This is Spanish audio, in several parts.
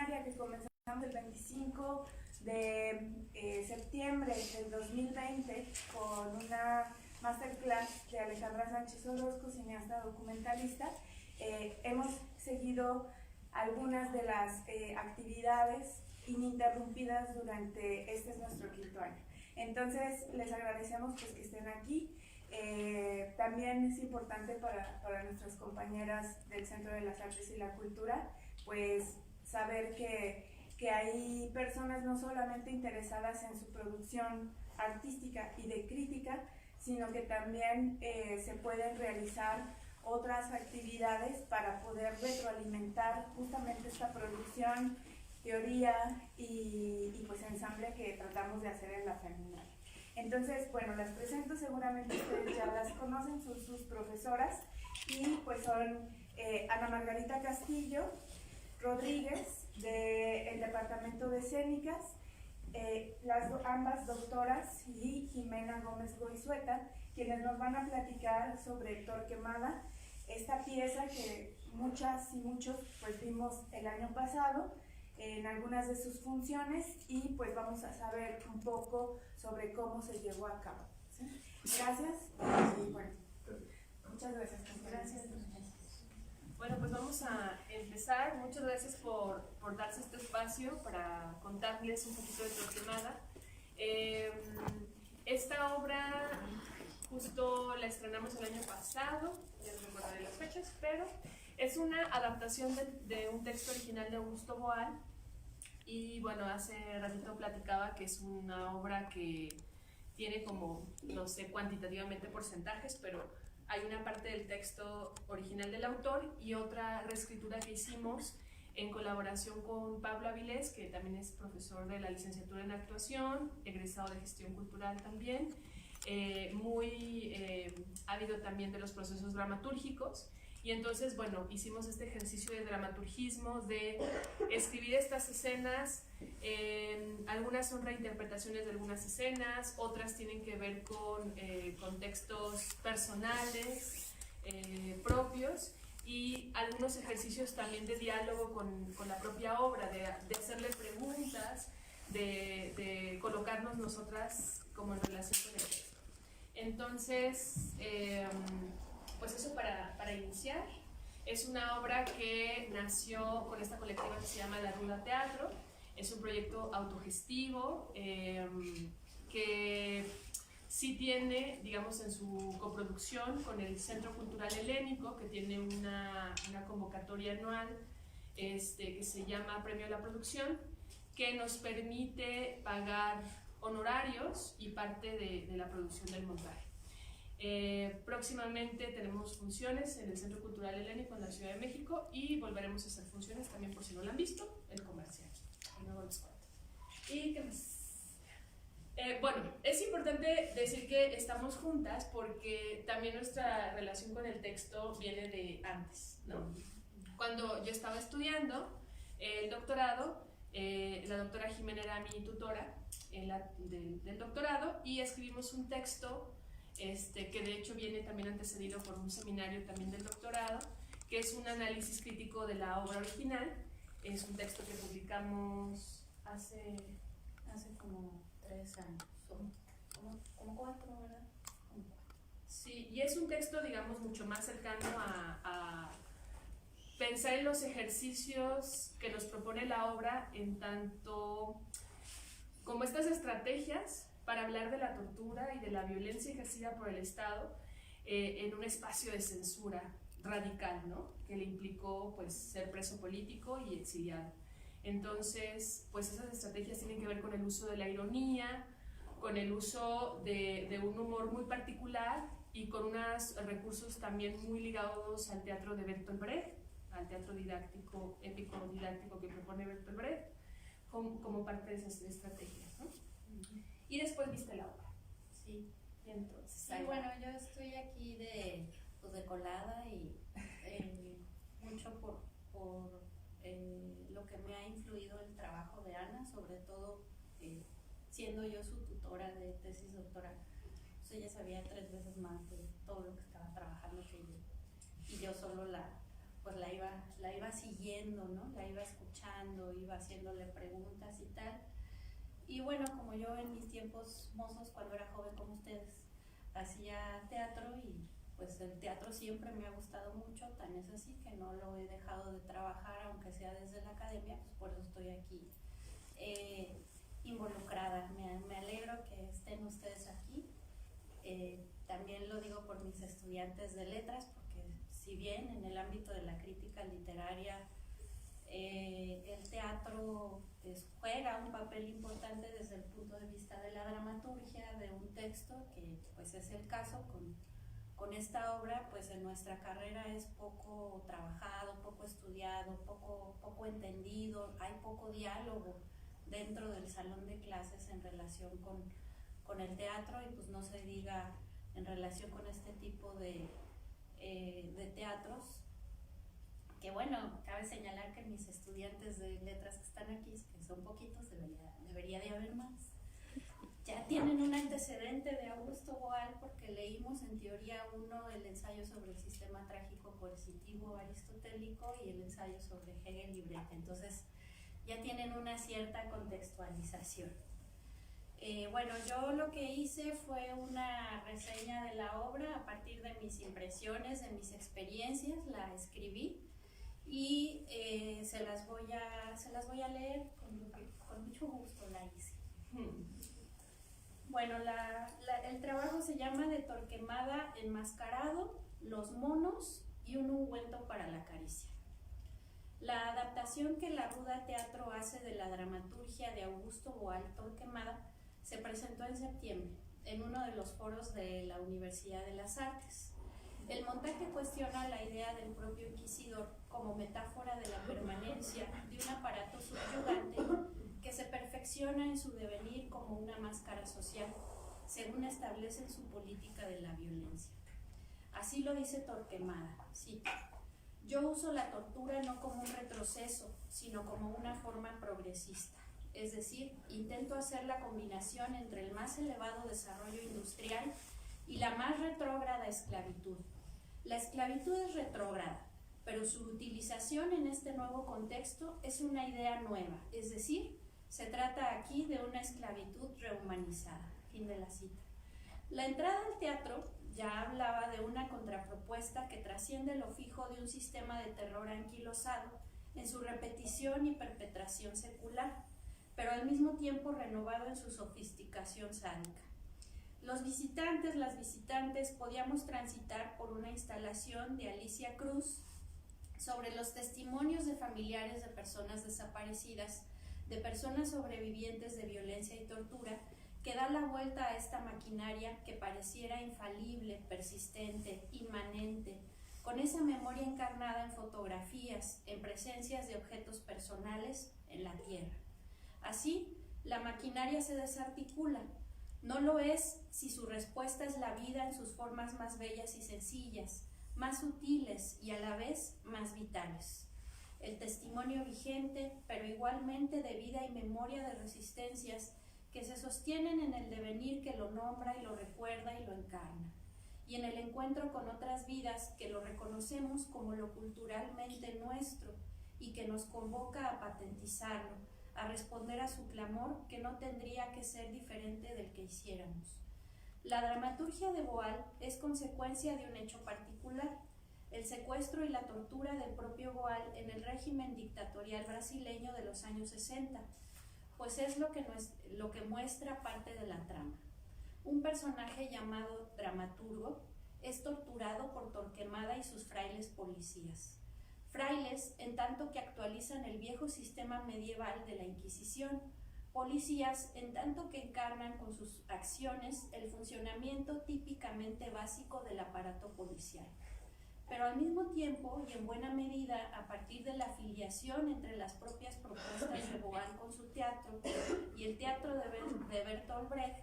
extraordinaria que comenzamos el 25 de septiembre del 2020 con una masterclass de Alejandra Sánchez Orozco, cineasta documentalista. Hemos seguido algunas de las actividades ininterrumpidas durante este es nuestro quinto año. Entonces les agradecemos pues, que estén aquí. También es importante para nuestras compañeras del Centro de las Artes y la Cultura pues saber que hay personas no solamente interesadas en su producción artística y de crítica, sino que también se pueden realizar otras actividades para poder retroalimentar justamente esta producción, teoría y pues ensamble que tratamos de hacer en la Feminal. Entonces, bueno, las presento, seguramente ustedes ya las conocen, son sus profesoras y pues son Ana Margarita Castillo Rodríguez del Departamento de Escénicas, ambas doctoras, y Jimena Gómez Goizueta, quienes nos van a platicar sobre Torquemada, esta pieza que muchas y muchos pues vimos el año pasado en algunas de sus funciones y pues vamos a saber un poco sobre cómo se llevó a cabo. ¿Sí? Gracias y bueno, muchas gracias. Gracias. Bueno, pues vamos a empezar. Muchas gracias por darse este espacio para contarles un poquito de Torquemada. Esta obra justo la estrenamos el año pasado, ya no recordaré las fechas, pero es una adaptación de un texto original de Augusto Boal. Y bueno, hace ratito platicaba que es una obra que tiene como, no sé cuantitativamente porcentajes, pero hay una parte del texto original del autor y otra reescritura que hicimos en colaboración con Pablo Avilés, que también es profesor de la licenciatura en actuación, egresado de gestión cultural también, muy ávido también de los procesos dramatúrgicos. Y entonces, bueno, hicimos este ejercicio de dramaturgismo, de escribir estas escenas. Algunas son reinterpretaciones de algunas escenas, otras tienen que ver con contextos personales propios, y algunos ejercicios también de diálogo con la propia obra, de hacerle preguntas, de colocarnos nosotras como en relación con el texto. Entonces, pues eso para iniciar. Es una obra que nació con esta colectiva que se llama La Ruda Teatro. Es un proyecto autogestivo que sí tiene, digamos, en su coproducción con el Centro Cultural Helénico, que tiene una convocatoria anual que se llama Premio a la Producción, que nos permite pagar honorarios y parte de la producción del montaje. Próximamente tenemos funciones en el Centro Cultural Helénico en la Ciudad de México y volveremos a hacer funciones también, por si no lo han visto, el comercial. Y luego les cuento. ¿Y qué más? Bueno, es importante decir que estamos juntas porque también nuestra relación con el texto viene de antes, ¿no? Cuando yo estaba estudiando el doctorado, la doctora Jimena era mi tutora del doctorado y escribimos un texto que de hecho viene también antecedido por un seminario también del doctorado, que es un análisis crítico de la obra original. Es un texto que publicamos hace como 3 años, como 4, ¿verdad? Como 4. Sí, y es un texto, digamos, mucho más cercano a pensar en los ejercicios que nos propone la obra, en tanto como estas estrategias para hablar de la tortura y de la violencia ejercida por el Estado en un espacio de censura radical, ¿no? Que le implicó pues, ser preso político y exiliado. Entonces, pues esas estrategias tienen que ver con el uso de la ironía, con el uso de un humor muy particular y con unos recursos también muy ligados al teatro de Bertolt Brecht, al teatro didáctico, épico didáctico que propone Bertolt Brecht, como parte de esas estrategias, ¿no? Y después viste la obra. Sí. Y entonces, sí, bueno, yo estoy aquí de colada y mucho por lo que me ha influido el trabajo de Ana, sobre todo siendo yo su tutora de tesis doctoral. Pues ella sabía 3 veces más de todo lo que estaba trabajando que yo, y yo solo pues la iba siguiendo, ¿no? La iba escuchando, iba haciéndole preguntas y tal. Y bueno, como yo en mis tiempos mozos, cuando era joven como ustedes, hacía teatro y pues el teatro siempre me ha gustado mucho, tan es así que no lo he dejado de trabajar, aunque sea desde la academia, pues por eso estoy aquí involucrada. Me alegro que estén ustedes aquí. También lo digo por mis estudiantes de letras, porque si bien en el ámbito de la crítica literaria el teatro juega un papel importante desde el punto de vista de la dramaturgia de un texto, que pues es el caso con esta obra, pues en nuestra carrera es poco trabajado, poco estudiado, poco entendido, hay poco diálogo dentro del salón de clases en relación con el teatro, y pues no se diga en relación con este tipo de teatros, que bueno, cabe señalar que mis estudiantes de letras que están aquí, que son poquitos, debería de haber más, ya tienen un antecedente de Augusto Boal, porque leímos en teoría 1 el ensayo sobre el sistema trágico coercitivo aristotélico y el ensayo sobre Hegel y Brecht, entonces ya tienen una cierta contextualización. Bueno, yo lo que hice fue una reseña de la obra a partir de mis impresiones, de mis experiencias, la escribí y se las voy a leer, con mucho gusto la hice. Bueno, el trabajo se llama De Torquemada Enmascarado, Los monos y un ungüento para la caricia. La adaptación que la Ruda Teatro hace de la dramaturgia de Augusto Boal Torquemada se presentó en septiembre en uno de los foros de la Universidad de las Artes. El montaje cuestiona la idea del propio inquisidor como metáfora de la permanencia de un aparato subyugante que se perfecciona en su devenir como una máscara social, según establece en su política de la violencia. Así lo dice Torquemada, cito: yo uso la tortura no como un retroceso, sino como una forma progresista. Es decir, intento hacer la combinación entre el más elevado desarrollo industrial y la más retrógrada esclavitud. La esclavitud es retrógrada, pero su utilización en este nuevo contexto es una idea nueva, es decir, se trata aquí de una esclavitud rehumanizada. Fin de la cita. La entrada al teatro ya hablaba de una contrapropuesta que trasciende lo fijo de un sistema de terror anquilosado en su repetición y perpetración secular, pero al mismo tiempo renovado en su sofisticación sádica. Los visitantes, las visitantes, podíamos transitar por una instalación de Alicia Cruz sobre los testimonios de familiares de personas desaparecidas, de personas sobrevivientes de violencia y tortura, que da la vuelta a esta maquinaria que pareciera infalible, persistente, inmanente, con esa memoria encarnada en fotografías, en presencias de objetos personales en la tierra. Así, la maquinaria se desarticula. No lo es si su respuesta es la vida en sus formas más bellas y sencillas, más sutiles y a la vez más vitales. El testimonio vigente, pero igualmente de vida y memoria de resistencias que se sostienen en el devenir que lo nombra y lo recuerda y lo encarna, y en el encuentro con otras vidas que lo reconocemos como lo culturalmente nuestro y que nos convoca a patentizarlo, a responder a su clamor que no tendría que ser diferente del que hiciéramos. La dramaturgia de Boal es consecuencia de un hecho particular, el secuestro y la tortura del propio Boal en el régimen dictatorial brasileño de los años 60, pues es lo que muestra parte de la trama. Un personaje llamado Dramaturgo es torturado por Torquemada y sus frailes policías. Frailes en tanto que actualizan el viejo sistema medieval de la Inquisición, policías en tanto que encarnan con sus acciones el funcionamiento típicamente básico del aparato policial. Pero al mismo tiempo, y en buena medida a partir de la afiliación entre las propias propuestas de Boal con su teatro y el teatro de Bertolt Brecht,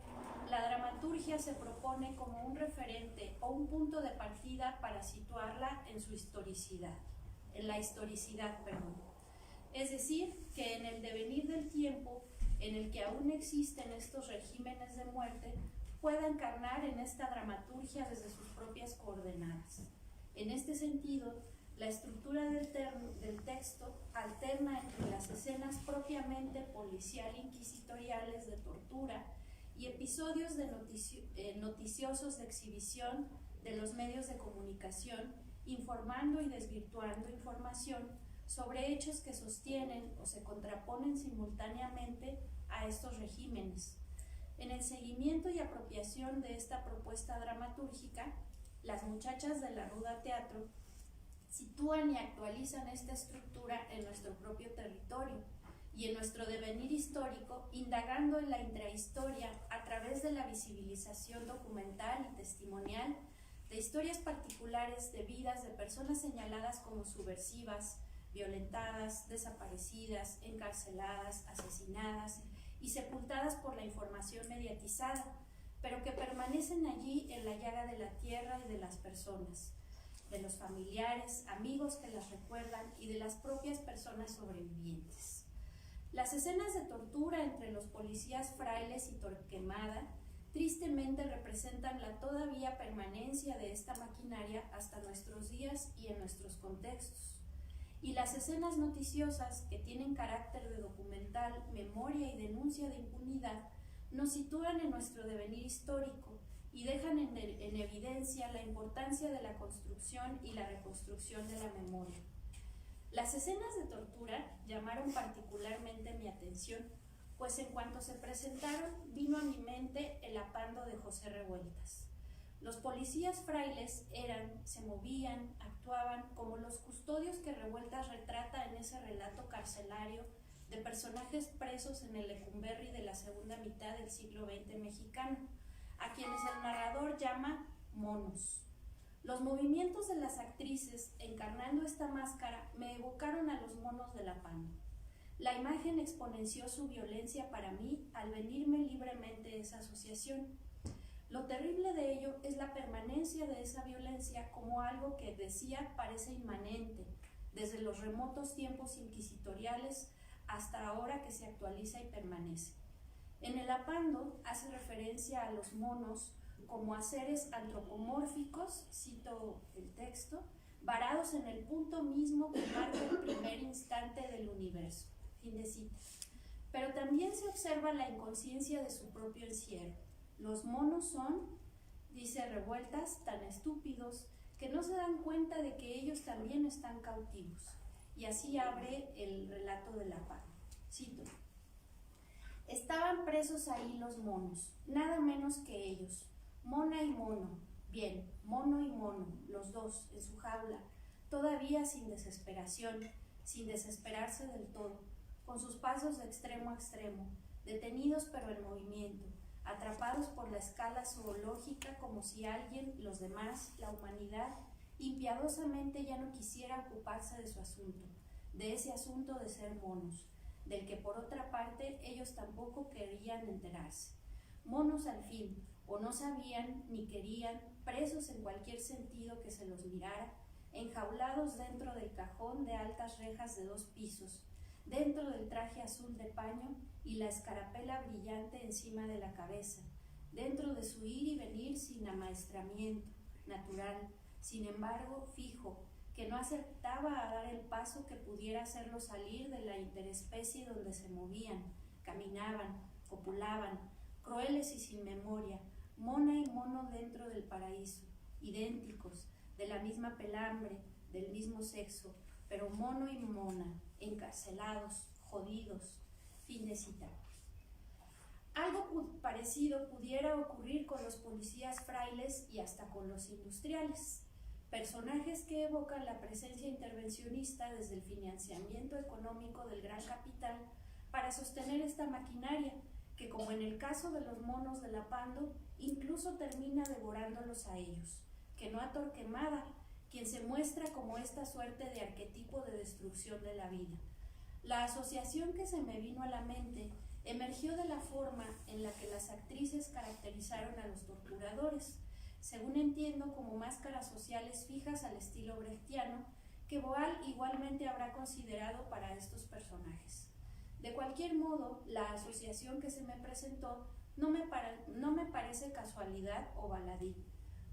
la dramaturgia se propone como un referente o un punto de partida para situarla en su historicidad, Es decir, que en el devenir del tiempo en el que aún existen estos regímenes de muerte, pueda encarnar en esta dramaturgia desde sus propias coordenadas. En este sentido, La estructura del texto alterna entre las escenas propiamente policial-inquisitoriales de tortura y episodios de noticiosos de exhibición de los medios de comunicación, informando y desvirtuando información sobre hechos que sostienen o se contraponen simultáneamente a estos regímenes. En el seguimiento y apropiación de esta propuesta dramatúrgica, las muchachas de la Ruda Teatro sitúan y actualizan esta estructura en nuestro propio territorio y en nuestro devenir histórico, indagando en la intrahistoria a través de la visibilización documental y testimonial de historias particulares de vidas de personas señaladas como subversivas, violentadas, desaparecidas, encarceladas, asesinadas y sepultadas por la información mediatizada, pero que permanecen allí en la llaga de la tierra y de las personas, de los familiares, amigos que las recuerdan y de las propias personas sobrevivientes. Las escenas de tortura entre los policías Frailes y Torquemada tristemente representan la todavía permanencia de esta maquinaria hasta nuestros días y en nuestros contextos. Y las escenas noticiosas, que tienen carácter de documental, memoria y denuncia de impunidad, nos sitúan en nuestro devenir histórico y dejan en evidencia la importancia de la construcción y la reconstrucción de la memoria. Las escenas de tortura llamaron particularmente mi atención, pues en cuanto se presentaron vino a mi mente el apando de José Revueltas. Los policías frailes se movían, actuaban como los custodios que Revueltas retrata en ese relato carcelario de personajes presos en el Lecumberri de la segunda mitad del siglo XX mexicano, a quienes el narrador llama monos. Los movimientos de las actrices encarnando esta máscara me evocaron a los monos del apando. La imagen exponenció su violencia para mí al venirme libremente esa asociación. Lo terrible de ello es la permanencia de esa violencia como algo que, decía, parece inmanente, desde los remotos tiempos inquisitoriales hasta ahora que se actualiza y permanece. En el apando hace referencia a los monos como a seres antropomórficos, cito el texto, varados en el punto mismo que marca el primer instante del universo. Fin de cita. Pero también se observa la inconsciencia de su propio encierro. Los monos son, dice Revueltas, tan estúpidos que no se dan cuenta de que ellos también están cautivos. Y así abre el relato del apando. Cito: estaban presos ahí los monos, nada menos que ellos, mona y mono, bien, mono y mono, los dos, en su jaula, todavía sin desesperación, sin desesperarse del todo, con sus pasos de extremo a extremo, detenidos pero en movimiento, atrapados por la escala zoológica como si alguien, los demás, la humanidad, impiadosamente ya no quisiera ocuparse de su asunto, de ese asunto de ser monos, del que por otra parte ellos tampoco querían enterarse. Monos al fin, o no sabían ni querían, presos en cualquier sentido que se los mirara, enjaulados dentro del cajón de altas rejas de 2 pisos, dentro del traje azul de paño y la escarapela brillante encima de la cabeza, dentro de su ir y venir sin amaestramiento, natural, sin embargo fijo, que no acertaba a dar el paso que pudiera hacerlo salir de la interespecie donde se movían, caminaban, copulaban, crueles y sin memoria, mona y mono dentro del paraíso, idénticos, de la misma pelambre, del mismo sexo, pero mono y mona, encarcelados, jodidos. Fin de cita. Algo parecido pudiera ocurrir con los policías frailes y hasta con los industriales, personajes que evocan la presencia intervencionista desde el financiamiento económico del gran capital para sostener esta maquinaria, que como en el caso de los monos del apando, incluso termina devorándolos a ellos, que no a Torquemada, quien se muestra como esta suerte de arquetipo de destrucción de la vida. La asociación que se me vino a la mente emergió de la forma en la que las actrices caracterizaron a los torturadores, según entiendo como máscaras sociales fijas al estilo brechtiano, que Boal igualmente habrá considerado para estos personajes. De cualquier modo, la asociación que se me presentó no me parece casualidad o baladí.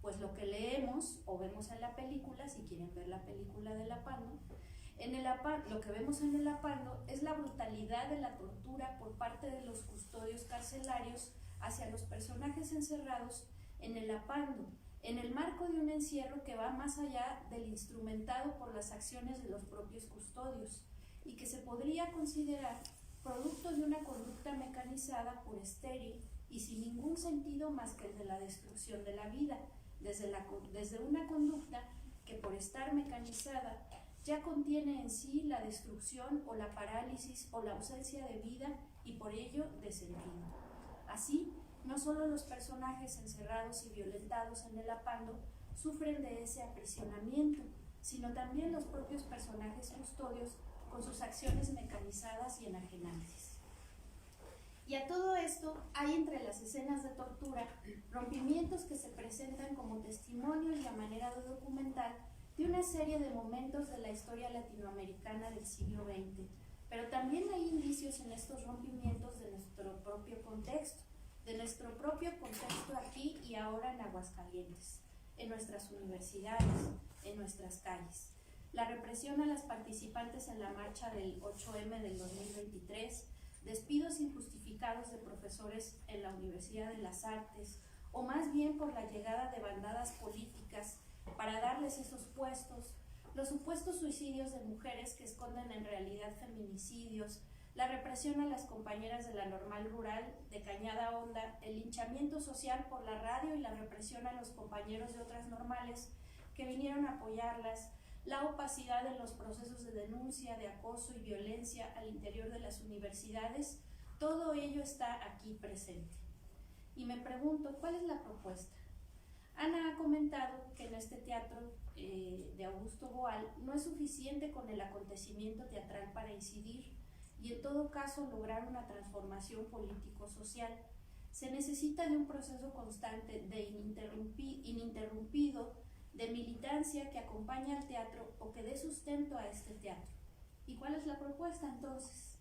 pues lo que leemos o vemos en la película, si quieren ver la película de Lapando, lo que vemos en el Lapando es la brutalidad de la tortura por parte de los custodios carcelarios hacia los personajes encerrados en el Lapando, en el marco de un encierro que va más allá del instrumentado por las acciones de los propios custodios y que se podría considerar producto de una conducta mecanizada por estéril y sin ningún sentido más que el de la destrucción de la vida, desde una conducta que por estar mecanizada ya contiene en sí la destrucción o la parálisis o la ausencia de vida y por ello de sentido. Así, no solo los personajes encerrados y violentados en el Lapando sufren de ese aprisionamiento, sino también los propios personajes custodios con sus acciones mecanizadas y enajenantes. Y a todo esto hay entre las escenas de tortura rompimientos que se presentan como testimonio y a manera de documental de una serie de momentos de la historia latinoamericana del siglo XX, pero también hay indicios en estos rompimientos de nuestro propio contexto aquí y ahora en Aguascalientes, en nuestras universidades, en nuestras calles. La represión a las participantes en la marcha del 8M del 2023, despidos injustificados de profesores en la Universidad de las Artes, o más bien por la llegada de bandadas políticas para darles esos puestos, los supuestos suicidios de mujeres que esconden en realidad feminicidios, la represión a las compañeras de la Normal Rural de Cañada Honda, el linchamiento social por la radio y la represión a los compañeros de otras normales que vinieron a apoyarlas, la opacidad en los procesos de denuncia, de acoso y violencia al interior de las universidades, todo ello está aquí presente. Y me pregunto, ¿cuál es la propuesta? Ana ha comentado que en este teatro de Augusto Boal no es suficiente con el acontecimiento teatral para incidir y en todo caso lograr una transformación político-social. Se necesita de un proceso constante de ininterrumpido de militancia que acompañe al teatro o que dé sustento a este teatro. ¿Y cuál es la propuesta entonces?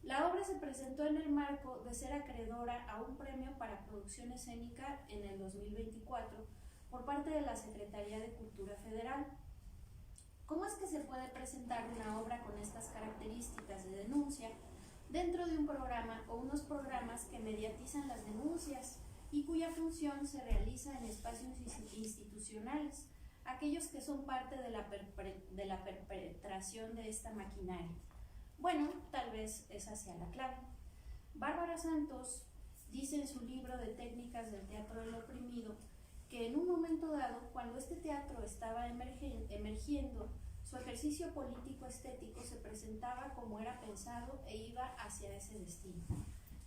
La obra se presentó en el marco de ser acreedora a un premio para producción escénica en el 2024 por parte de la Secretaría de Cultura Federal. ¿Cómo es que se puede presentar una obra con estas características de denuncia dentro de un programa o unos programas que mediatizan las denuncias y cuya función se realiza en espacios institucionales, aquellos que son parte de la perpetración de esta maquinaria? Bueno, tal vez esa sea la clave. Bárbara Santos dice en su libro de Técnicas del Teatro del Oprimido que en un momento dado, cuando este teatro estaba emergiendo, su ejercicio político-estético se presentaba como era pensado e iba hacia ese destino.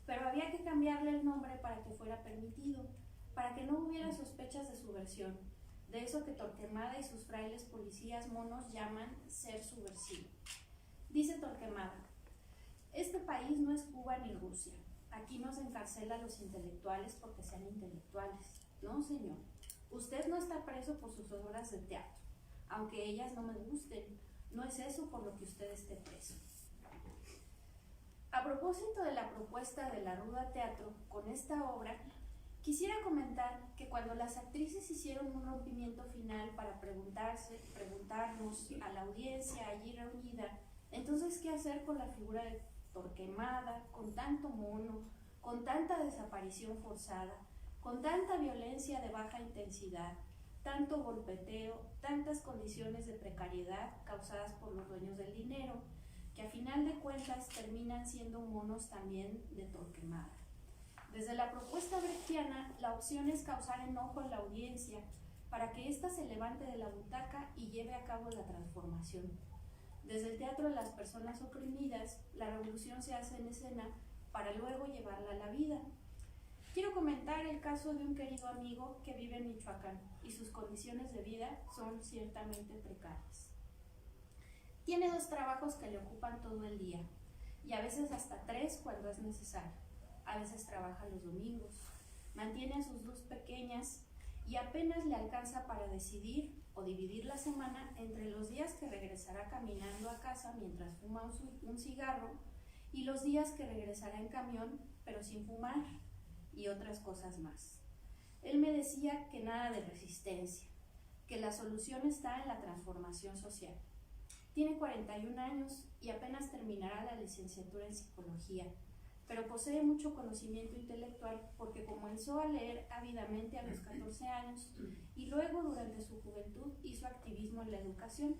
Pero había que cambiarle el nombre para que fuera permitido, para que no hubiera sospechas de subversión, de eso que Torquemada y sus frailes policías monos llaman ser subversivo. Dice Torquemada, este país no es Cuba ni Rusia, aquí no se encarcela a los intelectuales porque sean intelectuales. No, señor, usted no está preso por sus obras de teatro, aunque ellas no me gusten, no es eso por lo que usted esté preso. A propósito de la propuesta de la Ruda Teatro con esta obra, quisiera comentar que cuando las actrices hicieron un rompimiento final para preguntarnos a la audiencia allí reunida, entonces, ¿qué hacer con la figura de Torquemada, con tanto mono, con tanta desaparición forzada, con tanta violencia de baja intensidad, tanto golpeteo, tantas condiciones de precariedad causadas por los dueños del dinero, que a final de cuentas terminan siendo monos también de Torquemada? Desde la propuesta brechtiana, la opción es causar enojo en la audiencia para que ésta se levante de la butaca y lleve a cabo la transformación. Desde el teatro de las personas oprimidas, la revolución se hace en escena para luego llevarla a la vida. Quiero comentar el caso de un querido amigo que vive en Michoacán y sus condiciones de vida son ciertamente precarias. Tiene 2 trabajos que le ocupan todo el día y a veces hasta 3 cuando es necesario. A veces trabaja los domingos, mantiene a sus 2 pequeñas y apenas le alcanza para decidir o dividir la semana entre los días que regresará caminando a casa mientras fuma un cigarro y los días que regresará en camión pero sin fumar y otras cosas más. Él me decía que nada de resistencia, que la solución está en la transformación social. Tiene 41 años y apenas terminará la licenciatura en psicología, pero posee mucho conocimiento intelectual porque comenzó a leer ávidamente a los 14 años y luego durante su juventud hizo activismo en la educación.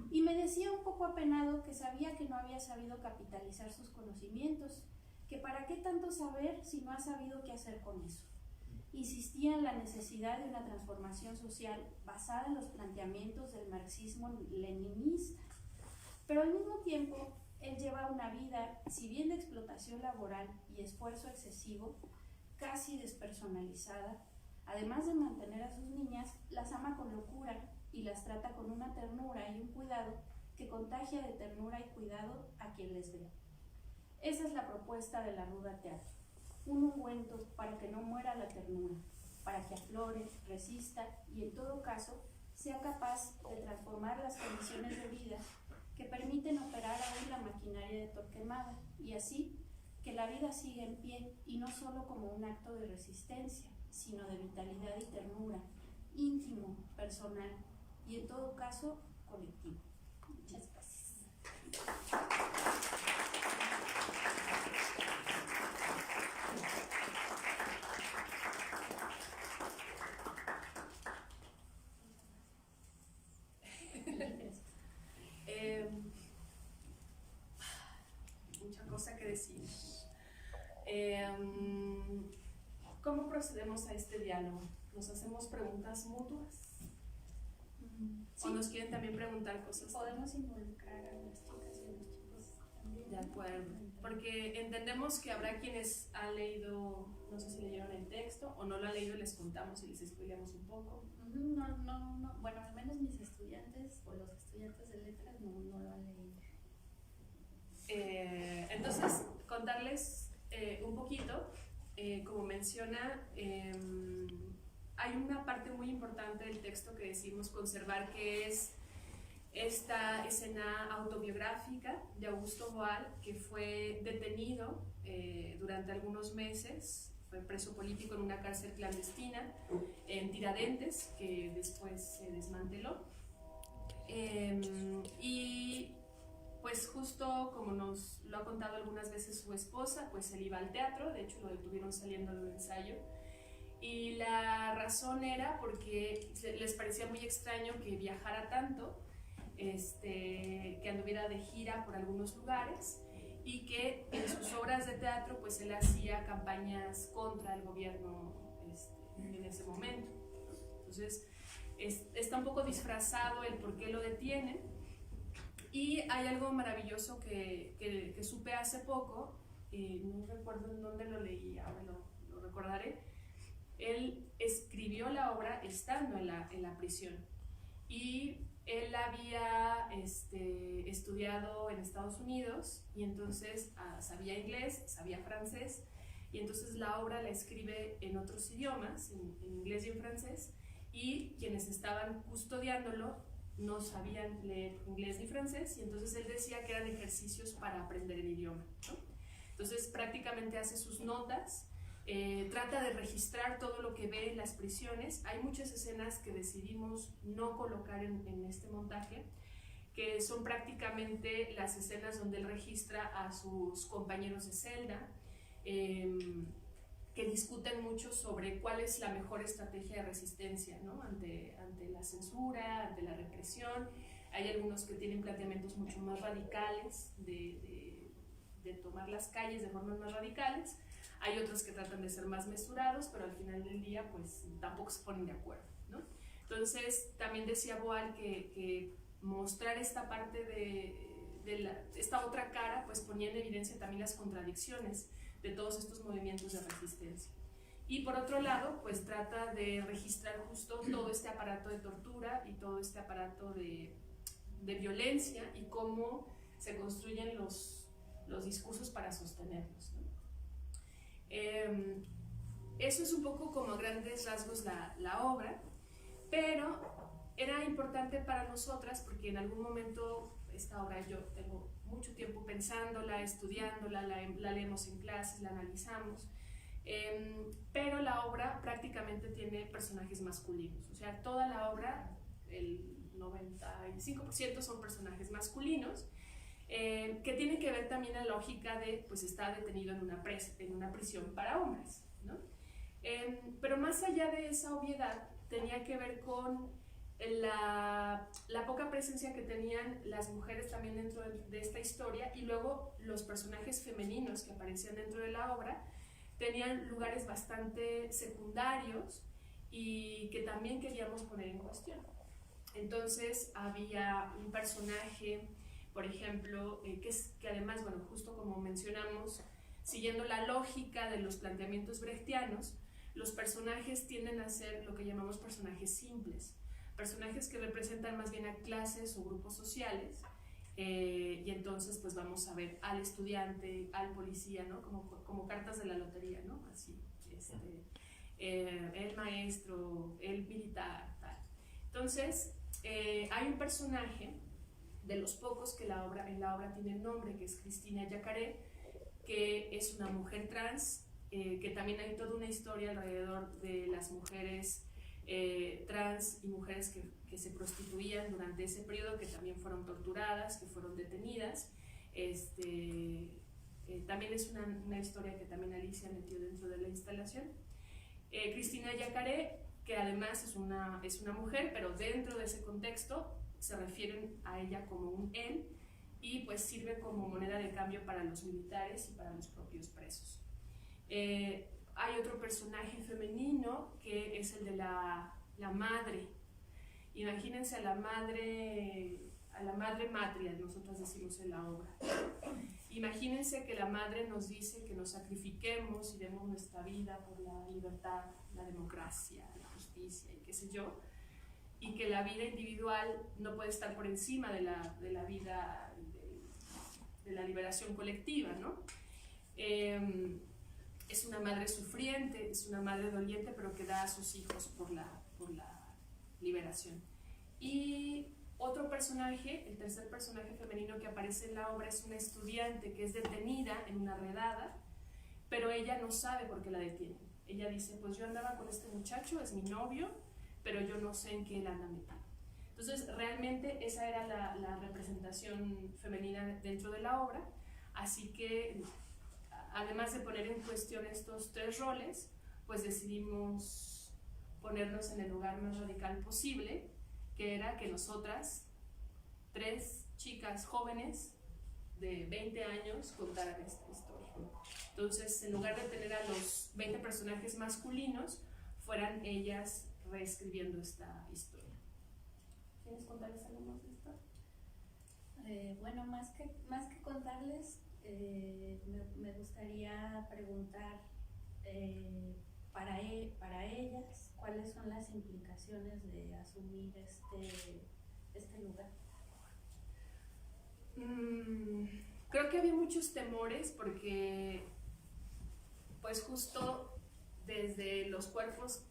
Y me decía un poco apenado que sabía que no había sabido capitalizar sus conocimientos, que para qué tanto saber si no ha sabido qué hacer con eso. Insistía en la necesidad de una transformación social basada en los planteamientos del marxismo-leninista, pero al mismo tiempo él lleva una vida, si bien de explotación laboral y esfuerzo excesivo, casi despersonalizada. Además de mantener a sus niñas, las ama con locura y las trata con una ternura y un cuidado que contagia de ternura y cuidado a quien les ve. Esa es la propuesta de la Ruda Teatro, un ungüento para que no muera la ternura, para que aflore, resista y en todo caso sea capaz de transformar las condiciones de vida que permiten operar aún la maquinaria de Torquemada y así que la vida siga en pie y no solo como un acto de resistencia, sino de vitalidad y ternura, íntimo, personal y en todo caso colectivo. Muchas gracias. Mucha cosa que decir. ¿Cómo procedemos a este diálogo? ¿Nos hacemos preguntas mutuas? Sí. ¿O nos quieren también preguntar cosas? Podemos involucrar a las chicas y a los chicos también. De acuerdo, porque entendemos que habrá quienes han leído, no sé si leyeron el texto o no lo han leído y les contamos y les spoileamos un poco. No, bueno, al menos mis estudiantes o los estudiantes de letras no lo han leído. Entonces, contarles un poquito, como menciona, hay una parte muy importante del texto que decimos conservar, que es esta escena autobiográfica de Augusto Boal, que fue detenido durante algunos meses, fue preso político en una cárcel clandestina en Tiradentes, que después se desmanteló. Y pues justo como nos lo ha contado algunas veces su esposa, pues él iba al teatro, de hecho lo detuvieron saliendo de un ensayo, y la razón era porque les parecía muy extraño que viajara tanto, que anduviera de gira por algunos lugares y que en sus obras de teatro pues él hacía campañas contra el gobierno en ese momento. Entonces está un poco disfrazado el por qué lo detienen. Y hay algo maravilloso que supe hace poco, no recuerdo en dónde lo leí, ahora lo recordaré. Él escribió la obra estando en la prisión y él había estudiado en Estados Unidos y entonces sabía inglés, sabía francés, y entonces la obra la escribe en otros idiomas, en inglés y en francés, y quienes estaban custodiándolo no sabían leer inglés ni francés, y entonces él decía que eran ejercicios para aprender el idioma, ¿no? Entonces prácticamente hace sus notas, trata de registrar todo lo que ve en las prisiones. Hay muchas escenas que decidimos no colocar en este montaje, que son prácticamente las escenas donde él registra a sus compañeros de celda, que discuten mucho sobre cuál es la mejor estrategia de resistencia, ¿no? ante la censura, ante la represión. Hay algunos que tienen planteamientos mucho más radicales de tomar las calles de formas más radicales. Hay otros que tratan de ser más mesurados, pero al final del día pues tampoco se ponen de acuerdo, ¿no? Entonces también decía Boal que mostrar esta parte esta otra cara pues ponía en evidencia también las contradicciones de todos estos movimientos de resistencia. Y por otro lado, pues trata de registrar justo todo este aparato de tortura y todo este aparato de violencia y cómo se construyen los discursos para sostenerlos, ¿no? Eso es un poco como a grandes rasgos la obra, pero era importante para nosotras porque en algún momento esta obra yo tengo mucho tiempo pensándola, estudiándola, la leemos en clases, la analizamos, Pero la obra prácticamente tiene personajes masculinos, o sea, toda la obra, el 95% son personajes masculinos, que tiene que ver también la lógica de, pues está detenido en una prisión para hombres, ¿no? Pero más allá de esa obviedad, tenía que ver con la poca presencia que tenían las mujeres también dentro de esta historia, y luego los personajes femeninos que aparecían dentro de la obra tenían lugares bastante secundarios y que también queríamos poner en cuestión. Entonces había un personaje, por ejemplo, que además, bueno, justo como mencionamos, siguiendo la lógica de los planteamientos brechtianos, los personajes tienden a ser lo que llamamos personajes simples, personajes que representan más bien a clases o grupos sociales, y entonces pues vamos a ver al estudiante, al policía, ¿no? Como cartas de la lotería, ¿no? Así, el maestro, el militar, tal. Entonces, hay un personaje de los pocos que en la obra tiene nombre, que es Cristina Yacaré, que es una mujer trans, que también hay toda una historia alrededor de las mujeres trans y mujeres que se prostituían durante ese periodo, que también fueron torturadas, que fueron detenidas. También es una historia que también Alicia metió dentro de la instalación. Cristina Yacaré, que además es una mujer, pero dentro de ese contexto se refieren a ella como un él, y pues sirve como moneda de cambio para los militares y para los propios presos. Hay otro personaje femenino que es el de la madre. Imagínense a la madre matria, nosotros decimos en la obra. Imagínense que la madre nos dice que nos sacrifiquemos y demos nuestra vida por la libertad, la democracia, la justicia y qué sé yo, y que la vida individual no puede estar por encima de la vida, de la liberación colectiva, ¿no? Es una madre sufriente, es una madre doliente, pero que da a sus hijos por la liberación. Y otro personaje, el tercer personaje femenino que aparece en la obra, es una estudiante que es detenida en una redada, pero ella no sabe por qué la detienen. Ella dice, pues yo andaba con este muchacho, es mi novio, pero yo no sé en qué él anda metido. Entonces, realmente esa era la representación femenina dentro de la obra, así que además de poner en cuestión estos tres roles, pues decidimos ponernos en el lugar más radical posible, que era que nosotras, tres chicas jóvenes de 20 años, contaran esta historia. Entonces, en lugar de tener a los 20 personajes masculinos, fueran ellas reescribiendo esta historia. ¿Quieres contarles algo más de esto? Bueno, más que contarles, me gustaría preguntar para ellas cuáles son las implicaciones de asumir este lugar. Creo que había muchos temores porque pues justo desde los cuerpos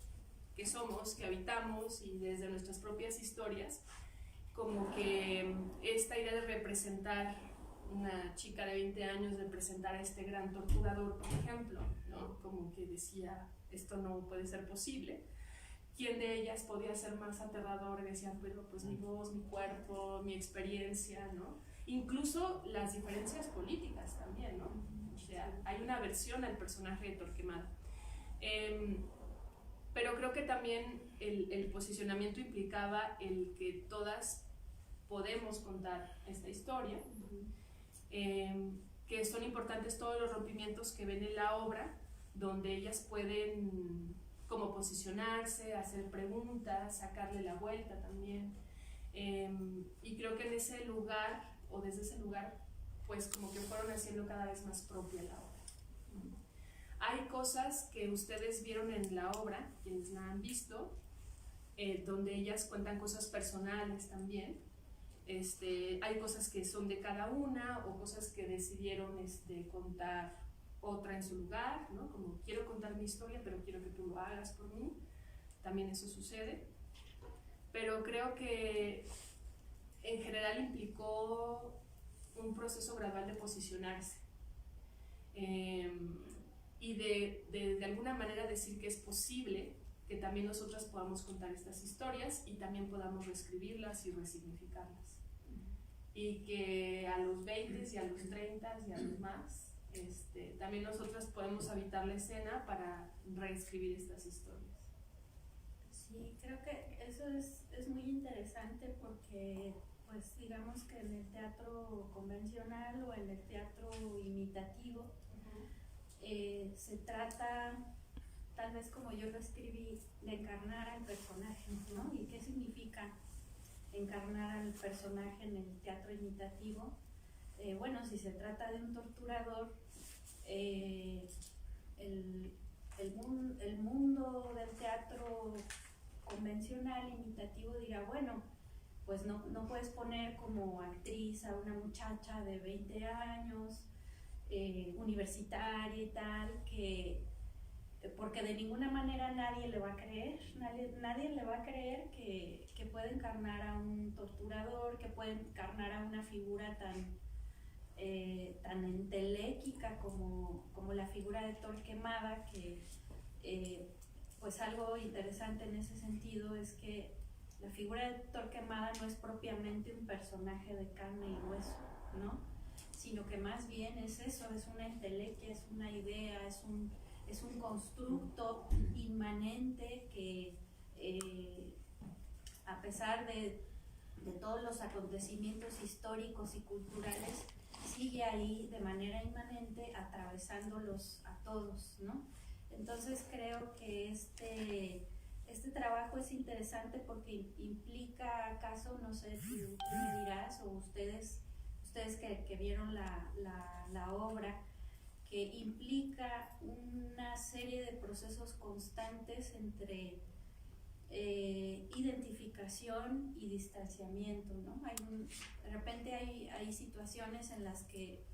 que somos, que habitamos, y desde nuestras propias historias, como que esta idea de representar una chica de 20 años, de presentar a este gran torturador, por ejemplo, ¿no? Como que decía, esto no puede ser posible. ¿Quién de ellas podía ser más aterrador? Y decían, pero pues mi voz, mi cuerpo, mi experiencia, ¿no? Incluso las diferencias políticas también, ¿no? O sea, hay una aversión al personaje de Torquemada. Pero creo que también el posicionamiento implicaba el que todas podemos contar esta historia, que son importantes todos los rompimientos que ven en la obra, donde ellas pueden como posicionarse, hacer preguntas, sacarle la vuelta también, y creo que en ese lugar, o desde ese lugar, pues como que fueron haciendo cada vez más propia la obra. Hay cosas que ustedes vieron en la obra, quienes la han visto, donde ellas cuentan cosas personales también. Hay cosas que son de cada una, o cosas que decidieron contar otra en su lugar, ¿no? Como quiero contar mi historia, pero quiero que tú lo hagas por mí. También eso sucede. Pero creo que en general implicó un proceso gradual de posicionarse. y de alguna manera decir que es posible que también nosotras podamos contar estas historias y también podamos reescribirlas y resignificarlas. Y que a los 20 y a los 30 y a los más, también nosotras podemos habitar la escena para reescribir estas historias. Sí, creo que eso es muy interesante porque, pues digamos que en el teatro convencional o en el teatro imitativo, se trata, tal vez como yo lo escribí, de encarnar al personaje, ¿no? ¿Y qué significa encarnar al personaje en el teatro imitativo? Bueno, si se trata de un torturador, el mundo del teatro convencional, imitativo, dirá, bueno, pues no puedes poner como actriz a una muchacha de 20 años, universitaria y tal, porque de ninguna manera nadie le va a creer, nadie le va a creer que puede encarnar a un torturador, que puede encarnar a una figura tan enteléquica como la figura de Torquemada, que pues algo interesante en ese sentido es que la figura de Torquemada no es propiamente un personaje de carne y hueso, ¿no? Sino que más bien es eso, es una entelequia, es una idea, es un constructo inmanente que a pesar de todos los acontecimientos históricos y culturales, sigue ahí de manera inmanente atravesándolos a todos, ¿no? Entonces creo que este trabajo es interesante porque implica, acaso, no sé, tú me dirás, o ustedes que vieron la obra, que implica una serie de procesos constantes entre identificación y distanciamiento, ¿no? De repente hay situaciones en las que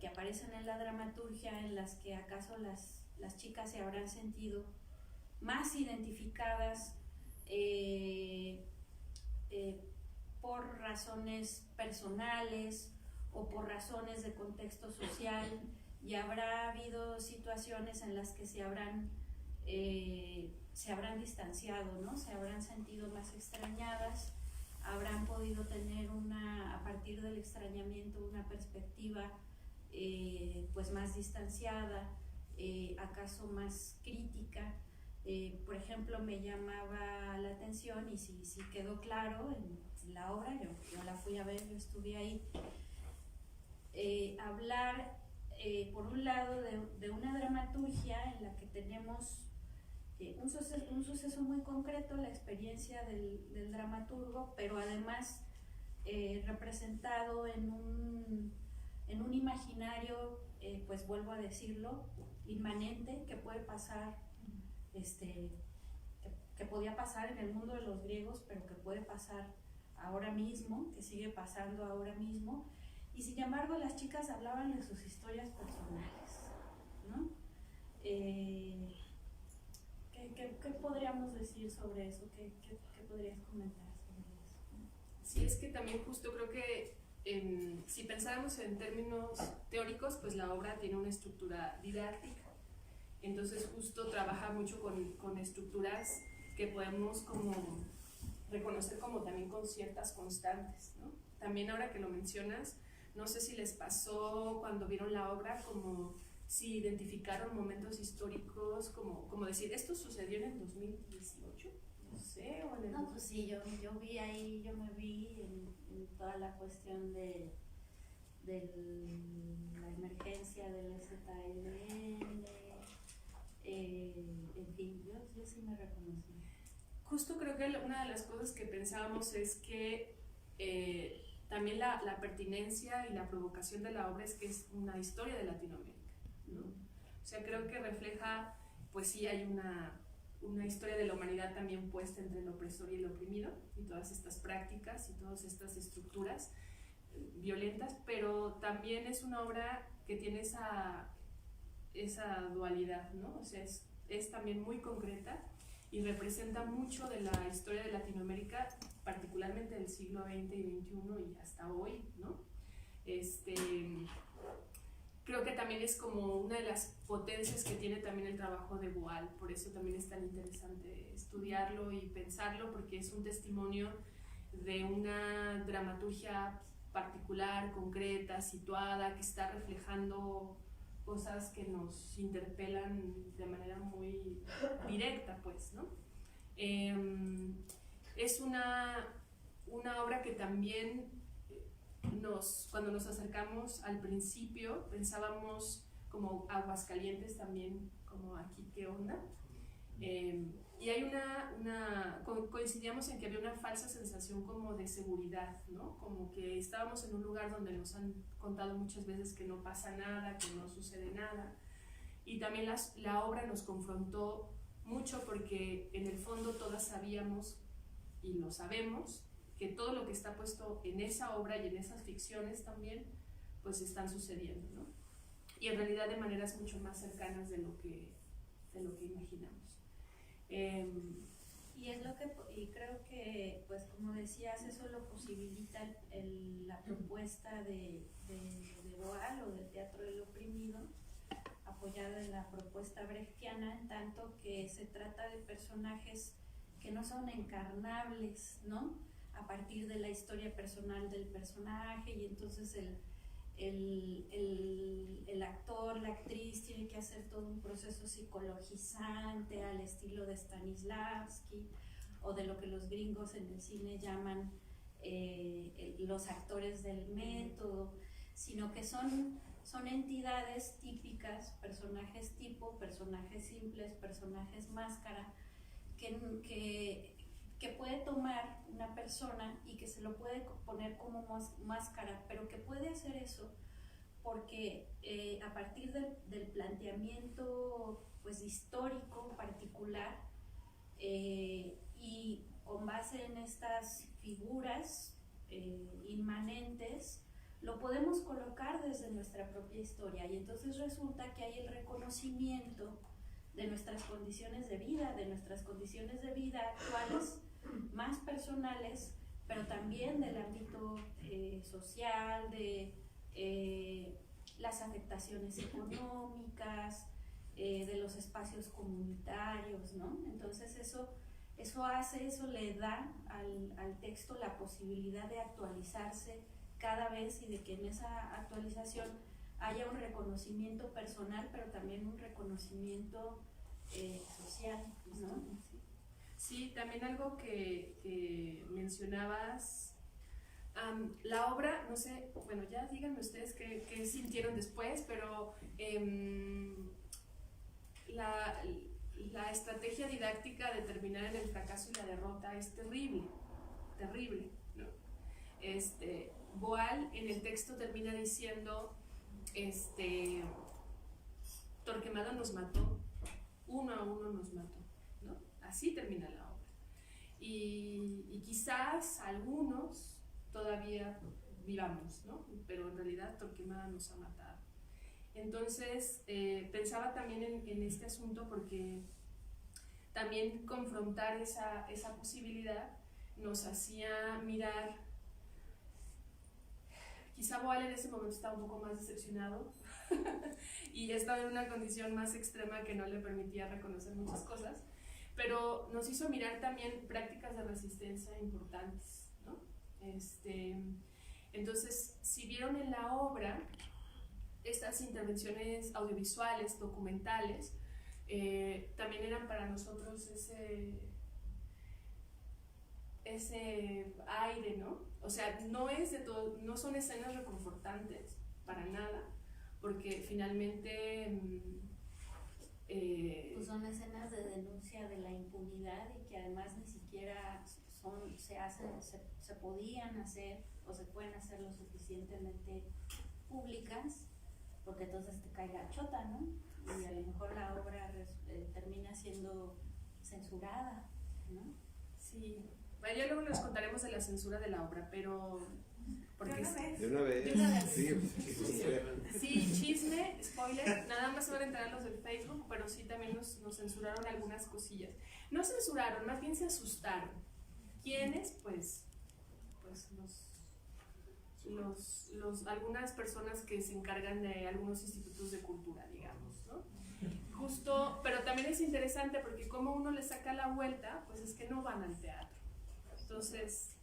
aparecen en la dramaturgia, en las que acaso las chicas se habrán sentido más identificadas por razones personales o por razones de contexto social, y habrá habido situaciones en las que se habrán distanciado, ¿no? Se habrán sentido más extrañadas, habrán podido tener a partir del extrañamiento, una perspectiva pues más distanciada, acaso más crítica. Por ejemplo, me llamaba la atención, y si quedó claro en la obra, yo la fui a ver, yo estuve ahí, hablar por un lado de una dramaturgia en la que tenemos un suceso muy concreto, la experiencia del dramaturgo, pero además representado en un imaginario, pues vuelvo a decirlo, inmanente, que puede pasar, que podía pasar en el mundo de los griegos, pero que puede pasar ahora mismo, que sigue pasando ahora mismo. Y sin embargo, las chicas hablaban de sus historias personales, ¿no? ¿Qué podríamos decir sobre eso? ¿Qué podrías comentar sobre eso? Sí, es que también justo creo que si pensáramos en términos teóricos, pues la obra tiene una estructura didáctica. Entonces justo trabaja mucho con estructuras que podemos como reconocer como también con ciertas constantes, ¿no? También ahora que lo mencionas, no sé si les pasó cuando vieron la obra, como si identificaron momentos históricos, como decir, ¿esto sucedió en el 2018? No sé, o en el... No, pues sí, yo vi ahí, yo me vi en toda la cuestión de la emergencia del ZLN, en fin, yo sí me reconocí. Justo creo que una de las cosas que pensábamos es que también la pertinencia y la provocación de la obra es que es una historia de Latinoamérica, ¿no? O sea, creo que refleja, pues sí, hay una historia de la humanidad también puesta entre el opresor y el oprimido, y todas estas prácticas y todas estas estructuras violentas, pero también es una obra que tiene esa dualidad, ¿no? O sea, es también muy concreta y representa mucho de la historia de Latinoamérica, particularmente del siglo XX y XXI y hasta hoy, ¿no? creo que también es como una de las potencias que tiene también el trabajo de Boal, por eso también es tan interesante estudiarlo y pensarlo, porque es un testimonio de una dramaturgia particular, concreta, situada, que está reflejando cosas que nos interpelan de manera muy directa, pues, ¿no? Es una obra que también cuando nos acercamos al principio pensábamos como Aguascalientes también, como aquí, ¿qué onda? Y hay coincidíamos en que había una falsa sensación como de seguridad, ¿no? Como que estábamos en un lugar donde nos han contado muchas veces que no pasa nada, que no sucede nada. Y también la obra nos confrontó mucho porque en el fondo todas sabíamos, y lo sabemos, que todo lo que está puesto en esa obra y en esas ficciones también, pues están sucediendo, ¿no? Y en realidad de maneras mucho más cercanas de lo que imaginamos. Y creo que, pues como decías, eso lo posibilita la propuesta de Boal o del teatro del oprimido, apoyada en la propuesta brechtiana, en tanto que se trata de personajes que no son encarnables, ¿no? A partir de la historia personal del personaje, y entonces el actor, la actriz tiene que hacer todo un proceso psicologizante al estilo de Stanislavski o de lo que los gringos en el cine llaman los actores del método, sino que son entidades típicas, personajes tipo, personajes simples, personajes máscara, que puede tomar una persona y que se lo puede poner como máscara, pero que puede hacer eso porque a partir del planteamiento pues histórico particular y con base en estas figuras inmanentes, lo podemos colocar desde nuestra propia historia, y entonces resulta que hay el reconocimiento de nuestras condiciones de vida, actuales, más personales, pero también del ámbito social, de las afectaciones económicas, de los espacios comunitarios, ¿no? Entonces eso le da al texto la posibilidad de actualizarse cada vez, y de que en esa actualización haya un reconocimiento personal, pero también un reconocimiento social, ¿no? Sí, también algo que mencionabas, la obra, no sé, bueno, ya díganme ustedes qué sintieron después, pero la estrategia didáctica de terminar en el fracaso y la derrota es terrible, ¿no? Boal en el texto termina diciendo, Torquemada nos mató, uno a uno nos mató, ¿no? Así termina la obra. Y quizás algunos todavía vivamos, ¿no? Pero en realidad Torquemada nos ha matado. Entonces, pensaba también en este asunto, porque también confrontar esa posibilidad nos hacía mirar. Quizá Boal en ese momento estaba un poco más decepcionado y estaba en una condición más extrema que no le permitía reconocer muchas cosas, pero nos hizo mirar también prácticas de resistencia importantes, ¿no? Entonces, si vieron en la obra estas intervenciones audiovisuales, documentales, también eran para nosotros ese aire, ¿no? O sea, no son escenas reconfortantes para nada, porque finalmente pues son escenas de denuncia de la impunidad, y que además ni siquiera se podían hacer o se pueden hacer lo suficientemente públicas, porque entonces te cae la chota, ¿no? Y a lo mejor la obra termina siendo censurada, ¿no? Sí. Bueno, ya luego les contaremos de la censura de la obra, pero... Porque ¿De una vez? Sí, chisme, spoiler, nada más se van a enterar los del Facebook, pero sí también nos censuraron algunas cosillas. No censuraron, más bien se asustaron. ¿Quiénes? Pues algunas personas que se encargan de algunos institutos de cultura, digamos, ¿no? Justo, pero también es interesante porque como uno le saca la vuelta, pues es que no van al teatro. Entonces,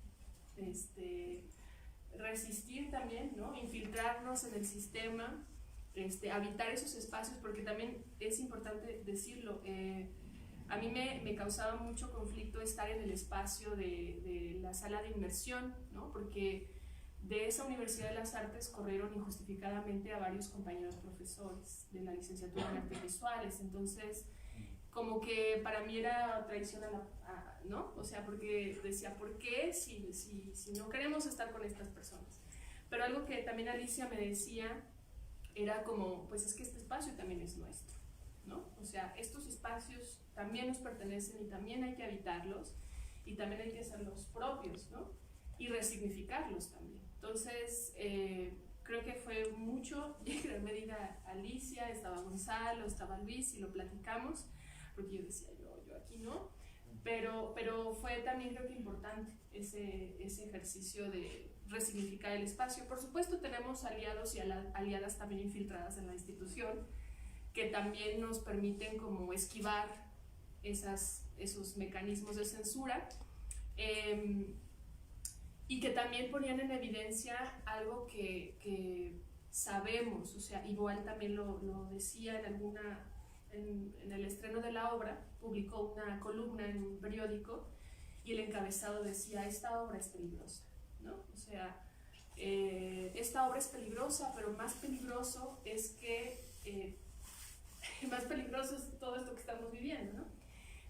resistir también, ¿no? Infiltrarnos en el sistema, habitar esos espacios, porque también es importante decirlo, a mí me causaba mucho conflicto estar en el espacio de la sala de inmersión, ¿no? Porque de esa Universidad de las Artes corrieron injustificadamente a varios compañeros profesores de la licenciatura en Artes Visuales, entonces como que para mí era traición ¿no? O sea, porque decía, ¿por qué si no queremos estar con estas personas? Pero algo que también Alicia me decía era como, pues es que este espacio también es nuestro, ¿no? O sea, estos espacios también nos pertenecen y también hay que habitarlos y también hay que hacerlos propios, ¿no? Y resignificarlos también. Entonces, creo que fue mucho, y en gran medida Alicia, estaba Gonzalo, estaba Luis y lo platicamos, porque yo decía, yo aquí no, pero fue también creo que importante ese ejercicio de resignificar el espacio. Por supuesto tenemos aliados y aliadas también infiltradas en la institución que también nos permiten como esquivar esos mecanismos de censura, y que también ponían en evidencia algo que sabemos, o sea, igual también lo decía en el estreno de la obra, publicó una columna en un periódico y el encabezado decía, esta obra es peligrosa, ¿no? O sea, esta obra es peligrosa, pero más peligroso es que, más peligroso es todo esto que estamos viviendo, ¿no?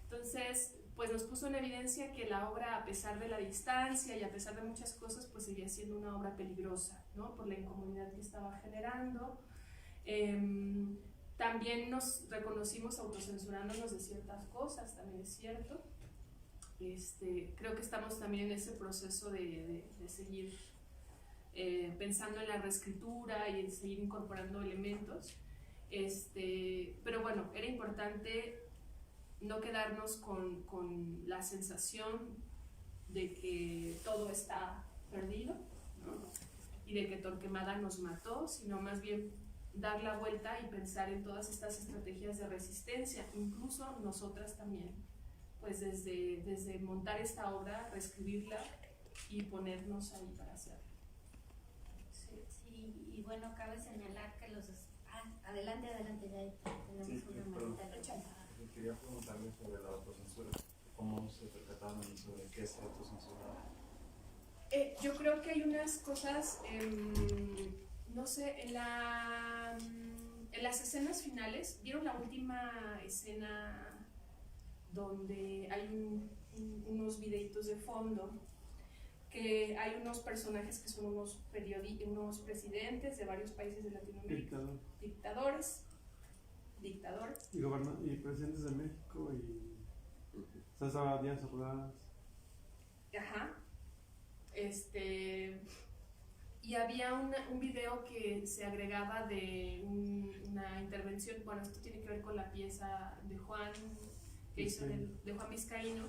Entonces, pues nos puso en evidencia que la obra, a pesar de la distancia y a pesar de muchas cosas, pues seguía siendo una obra peligrosa, ¿no? Por la incomodidad que estaba generando. También nos reconocimos autocensurándonos de ciertas cosas, también es cierto. Creo que estamos también en ese proceso de seguir pensando en la reescritura y en seguir incorporando elementos. Pero bueno, era importante no quedarnos con la sensación de que todo está perdido, ¿no? Y de que Torquemada nos mató, sino más bien dar la vuelta y pensar en todas estas estrategias de resistencia, incluso nosotras también, pues desde montar esta obra, reescribirla y ponernos ahí para hacerlo. Sí, y bueno, cabe señalar que adelante, ya tenemos una manita. Quería preguntarle sobre la autocensura, cómo se percataban sobre qué se autocensuraba. Yo creo que hay unas cosas, no sé, en las escenas finales, ¿vieron la última escena donde hay unos videitos de fondo? Que hay unos personajes que son unos presidentes de varios países de Latinoamérica, dictadores y presidentes de México y César Díaz Ordaz. Ajá. Y había un video que se agregaba de una intervención, bueno, esto tiene que ver con la pieza de Juan que hizo de Juan Vizcaíno,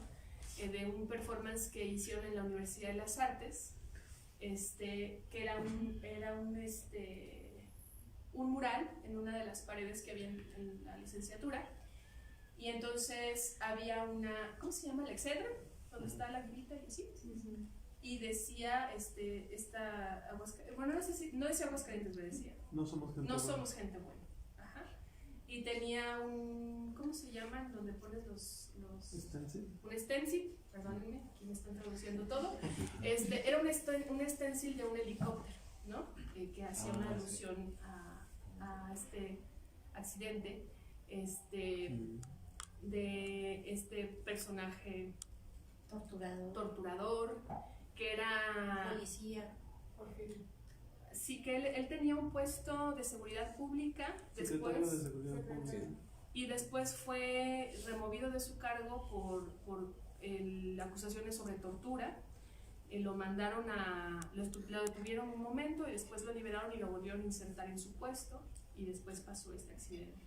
de un performance que hicieron en la Universidad de las Artes, que era un mural en una de las paredes que había en la licenciatura, y entonces había ¿cómo se llama? La exedra, donde está la aguilita y así, y decía, bueno, no decía Aguascalientes, me decía, no somos gente buena. Ajá. Y tenía ¿cómo se llaman? Donde pones un stencil, perdónenme, aquí me están traduciendo todo, era un stencil de un helicóptero, ¿no? Que hacía una alusión a este accidente, de este personaje torturador, que era policía. Sí, que él tenía un puesto de seguridad pública después, y después fue removido de su cargo por acusaciones sobre tortura. Lo mandaron lo detuvieron un momento y después lo liberaron y lo volvieron a insertar en su puesto, y después pasó este accidente.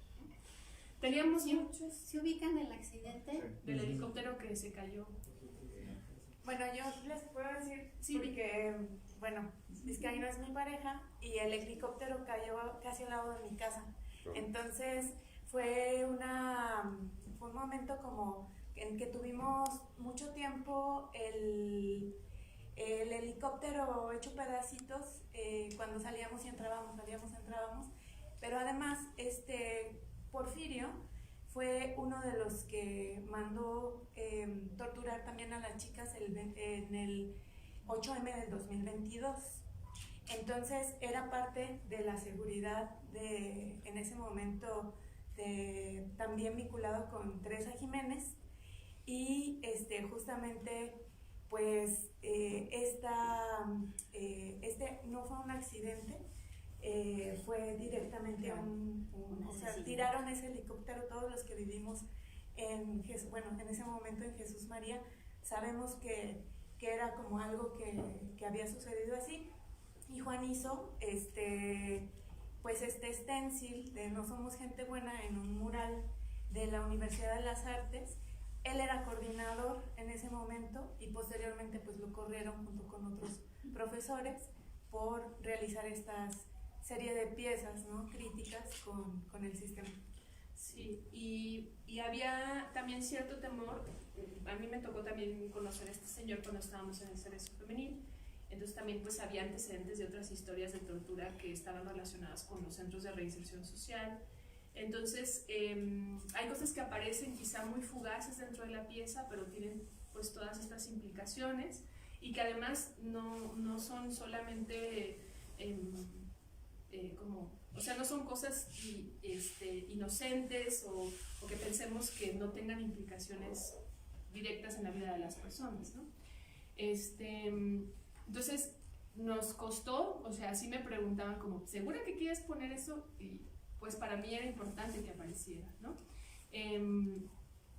Teníamos muchos. ¿Se ubican el accidente? Del helicóptero que se cayó. Bueno, yo les puedo decir, sí, porque bueno, Vizcaíno es mi pareja y el helicóptero cayó casi al lado de mi casa. Entonces fue un momento como en que tuvimos mucho tiempo el helicóptero hecho pedacitos cuando salíamos y entrábamos, pero además Porfirio fue uno de los que mandó torturar también a las chicas en el 8M del 2022. Entonces era parte de la seguridad en ese momento también vinculado con Teresa Jiménez y justamente pues no fue un accidente, fue directamente o sea, tiraron ese helicóptero. Todos los que vivimos en ese momento en Jesús María sabemos que era como algo que había sucedido así, y Juan hizo pues stencil de No Somos Gente Buena en un mural de la Universidad de las Artes. Él era coordinador en ese momento y posteriormente pues lo corrieron junto con otros profesores por realizar esta serie de piezas, ¿no?, críticas con el sistema. Sí, y había también cierto temor. A mí me tocó también conocer a este señor cuando estábamos en el Cerezo Femenil, entonces también pues había antecedentes de otras historias de tortura que estaban relacionadas con los centros de reinserción social. Entonces hay cosas que aparecen quizá muy fugaces dentro de la pieza, pero tienen pues todas estas implicaciones, y que además no son solamente o sea, no son cosas inocentes o que pensemos que no tengan implicaciones directas en la vida de las personas, ¿no? Entonces nos costó, o sea, sí me preguntaban como, ¿segura que quieres poner eso? Y pues para mí era importante que apareciera, ¿no?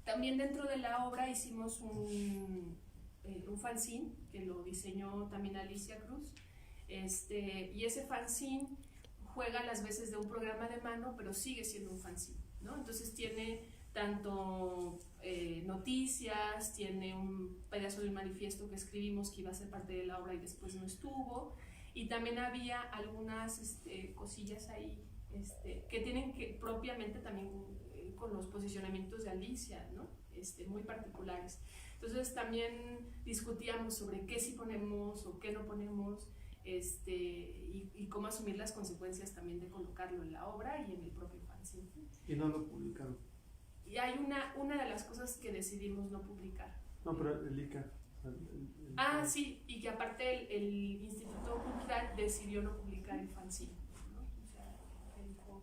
También dentro de la obra hicimos un fanzine que lo diseñó también Alicia Cruz, y ese fanzine juega las veces de un programa de mano, pero sigue siendo un fanzine, ¿no? Entonces tiene tanto noticias, tiene un pedazo de un manifiesto que escribimos que iba a ser parte de la obra y después no estuvo, y también había algunas cosillas ahí que tienen que propiamente también con los posicionamientos de Alicia, ¿no? Muy particulares. Entonces también discutíamos sobre qué sí ponemos o qué no ponemos, y cómo asumir las consecuencias también de colocarlo en la obra y en el propio fanzine. Y no lo publicaron. Y hay una de las cosas que decidimos no publicar. No, pero el ICA. Sí, y que aparte el Instituto Cultural decidió no publicar el fanzine, ¿no? O sea,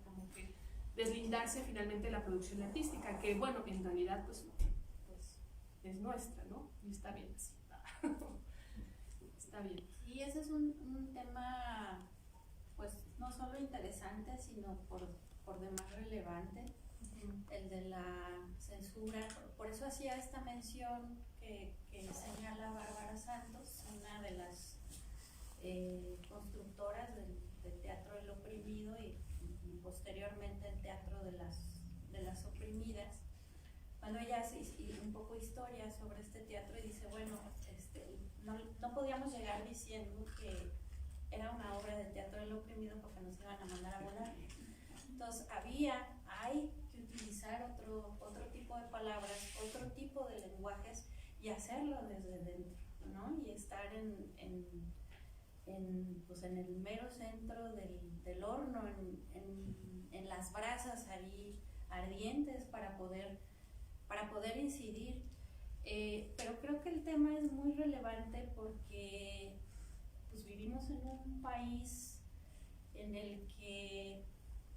como que deslindarse finalmente de la producción artística, que bueno, en realidad pues es nuestra, ¿no? Y está bien así. Está bien. Y ese es un tema, pues, no solo interesante, sino por demás relevante, el de la censura. Por eso hacía esta mención que señala Bárbara Santos, una de las constructoras del teatro del oprimido y posteriormente el teatro de las oprimidas, cuando ella hace un poco historia sobre este teatro y dice, bueno, no podíamos llegar diciendo que era una obra de teatro del oprimido porque nos iban a mandar a volar. Entonces hay que utilizar otro tipo de palabras, otro tipo de lenguajes y hacerlo desde dentro, ¿no? Y estar en el mero centro del horno, en las brasas ahí ardientes para poder incidir. Pero creo que el tema es muy relevante porque pues, vivimos en un país en el que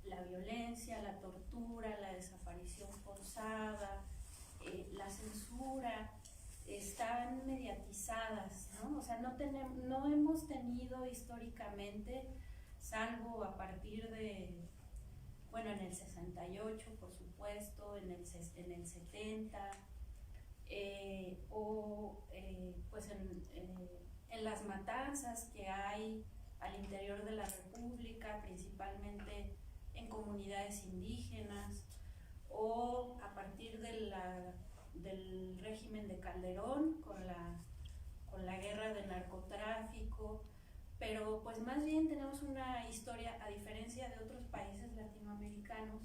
la violencia, la tortura, la desaparición forzada, la censura están mediatizadas, ¿no? O sea, no hemos tenido históricamente, salvo a partir de, bueno, en el 68, por supuesto, en el 70, pues en las matanzas que hay al interior de la República, principalmente en comunidades indígenas, o a partir del régimen de Calderón con la guerra del narcotráfico, pero pues más bien tenemos una historia, a diferencia de otros países latinoamericanos,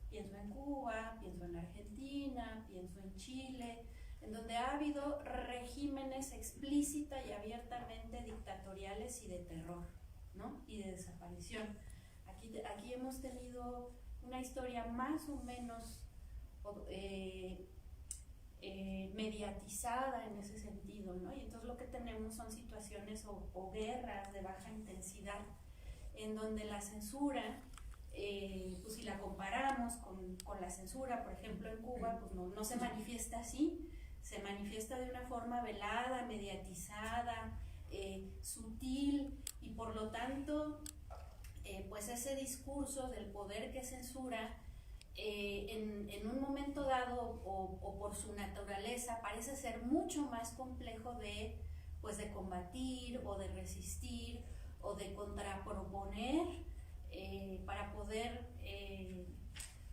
pienso en Cuba, pienso en Argentina, pienso en Chile, en donde ha habido regímenes explícita y abiertamente dictatoriales y de terror, ¿no? Y de desaparición. Aquí hemos tenido una historia más o menos mediatizada en ese sentido, ¿no? Y entonces lo que tenemos son situaciones o guerras de baja intensidad, en donde la censura, pues si la comparamos con la censura, por ejemplo, en Cuba, pues no se manifiesta así, se manifiesta de una forma velada, mediatizada, sutil, y por lo tanto, pues ese discurso del poder que censura, en un momento dado o por su naturaleza parece ser mucho más complejo de combatir o de resistir o de contraproponer, para poder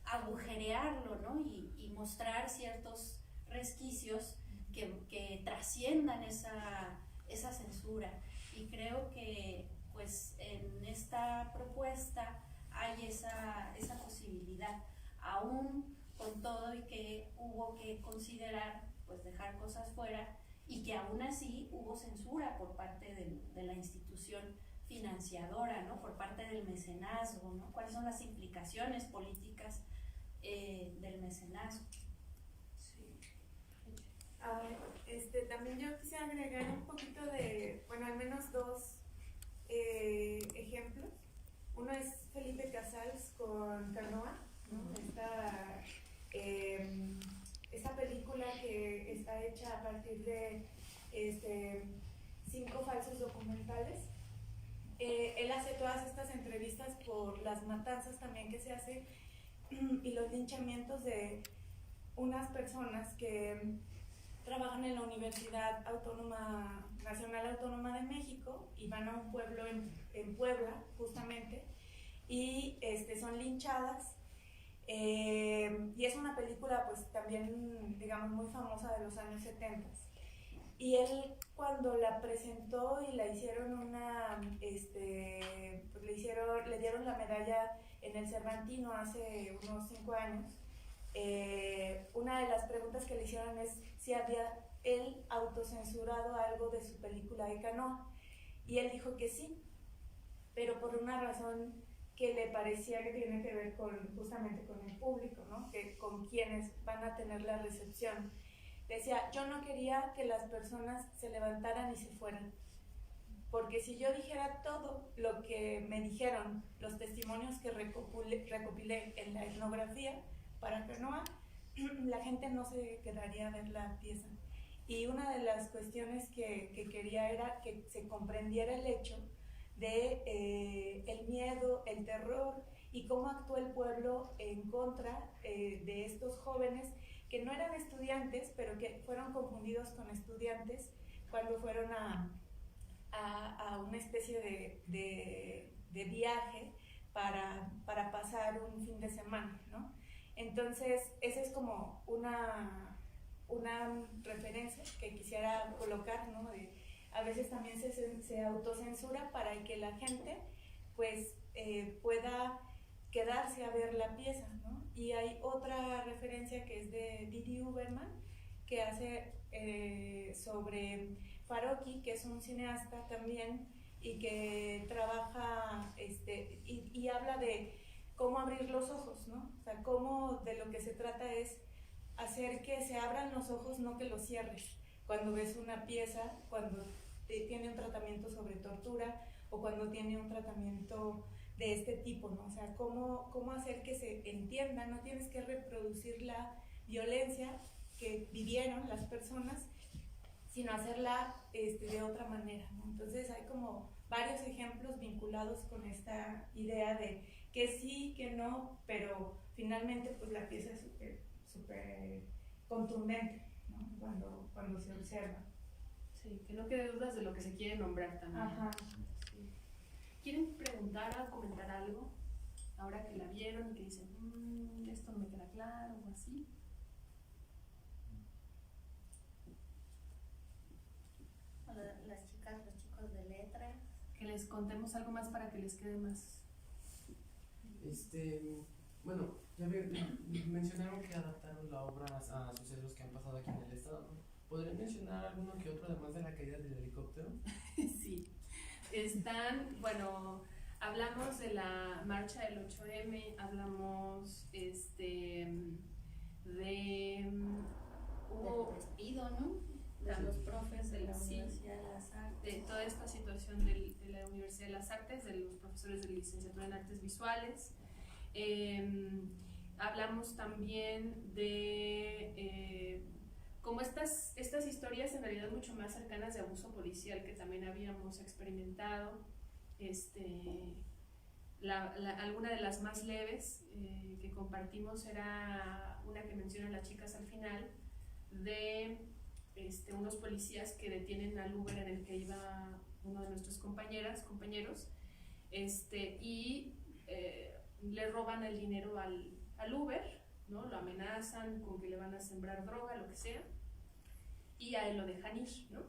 agujerearlo, ¿no? y mostrar ciertos resquicios que trasciendan esa censura. Y creo que pues en esta propuesta hay esa posibilidad, aún con todo y que hubo que considerar, pues dejar cosas fuera, y que aún así hubo censura por parte de la institución financiadora, ¿no? Por parte del mecenazgo, ¿no? ¿Cuáles son las implicaciones políticas del mecenazgo? Sí. También yo quisiera agregar un poquito de, bueno, al menos dos ejemplos. Uno es Felipe Casals con Canoa, ¿no? Esta película que está hecha a partir de 5 falsos documentales. Él hace todas estas entrevistas por las matanzas también que se hace y los linchamientos de unas personas que trabajan en la Universidad Nacional Autónoma de México y van a un pueblo en Puebla, justamente, y son linchadas. Y es una película pues también, digamos, muy famosa de los años 70. Y él, cuando la presentó y la hicieron le dieron la medalla en el Cervantino hace unos 5 años, una de las preguntas que le hicieron es si había él autocensurado algo de su película de Canoa. Y él dijo que sí, pero por una razón que le parecía que tiene que ver justamente con el público, ¿no? Con quienes van a tener la recepción. Decía, yo no quería que las personas se levantaran y se fueran, porque si yo dijera todo lo que me dijeron, los testimonios que recopilé en la etnografía para Canoa, la gente no se quedaría a ver la pieza. Y una de las cuestiones que quería era que se comprendiera el hecho de el miedo, el terror y cómo actuó el pueblo en contra de estos jóvenes que no eran estudiantes, pero que fueron confundidos con estudiantes cuando fueron a una especie de viaje para pasar un fin de semana, ¿no? Entonces, esa es como una referencia que quisiera colocar, ¿no? A veces también se autocensura para que la gente pues pueda quedarse a ver la pieza, ¿no? Y hay otra referencia que es de Didi Uberman, que hace sobre Farocki, que es un cineasta también y que trabaja y habla de cómo abrir los ojos, ¿no? O sea, cómo de lo que se trata es hacer que se abran los ojos, no que los cierres. Cuando ves una pieza, cuando tiene un tratamiento sobre tortura o cuando tiene un tratamiento de este tipo, ¿no? O sea, cómo hacer que se entienda, no tienes que reproducir la violencia que vivieron las personas, sino hacerla de otra manera, ¿no? Entonces hay como varios ejemplos vinculados con esta idea de que sí, que no, pero finalmente pues la pieza es súper contundente, ¿no? Cuando se observa. Sí, que no quede dudas de lo que se quiere nombrar también. Ajá. Sí. ¿Quieren preguntar o comentar algo ahora que la vieron y que dicen, esto no me queda claro o así? Las chicas, los chicos de letras, que les contemos algo más para que les quede más. Bueno, ya mencionaron que adaptaron la obra a sucesos que han pasado aquí en el estado, ¿no? ¿Podrían mencionar alguno que otro además de la caída del helicóptero? Sí, bueno, hablamos de la marcha del 8M, hablamos Del despido, ¿no? De los profes de la Universidad de las Artes. de toda esta situación de la Universidad de las Artes, de los profesores de licenciatura en Artes Visuales. Hablamos también de como estas historias en realidad mucho más cercanas de abuso policial que también habíamos experimentado. Alguna de las más leves que compartimos era una que mencionan las chicas al final, de unos policías que detienen al Uber en el que iba uno de nuestros compañeros, y le roban el dinero al Uber, ¿no? Lo amenazan con que le van a sembrar droga, lo que sea, y a él lo dejan ir, ¿no?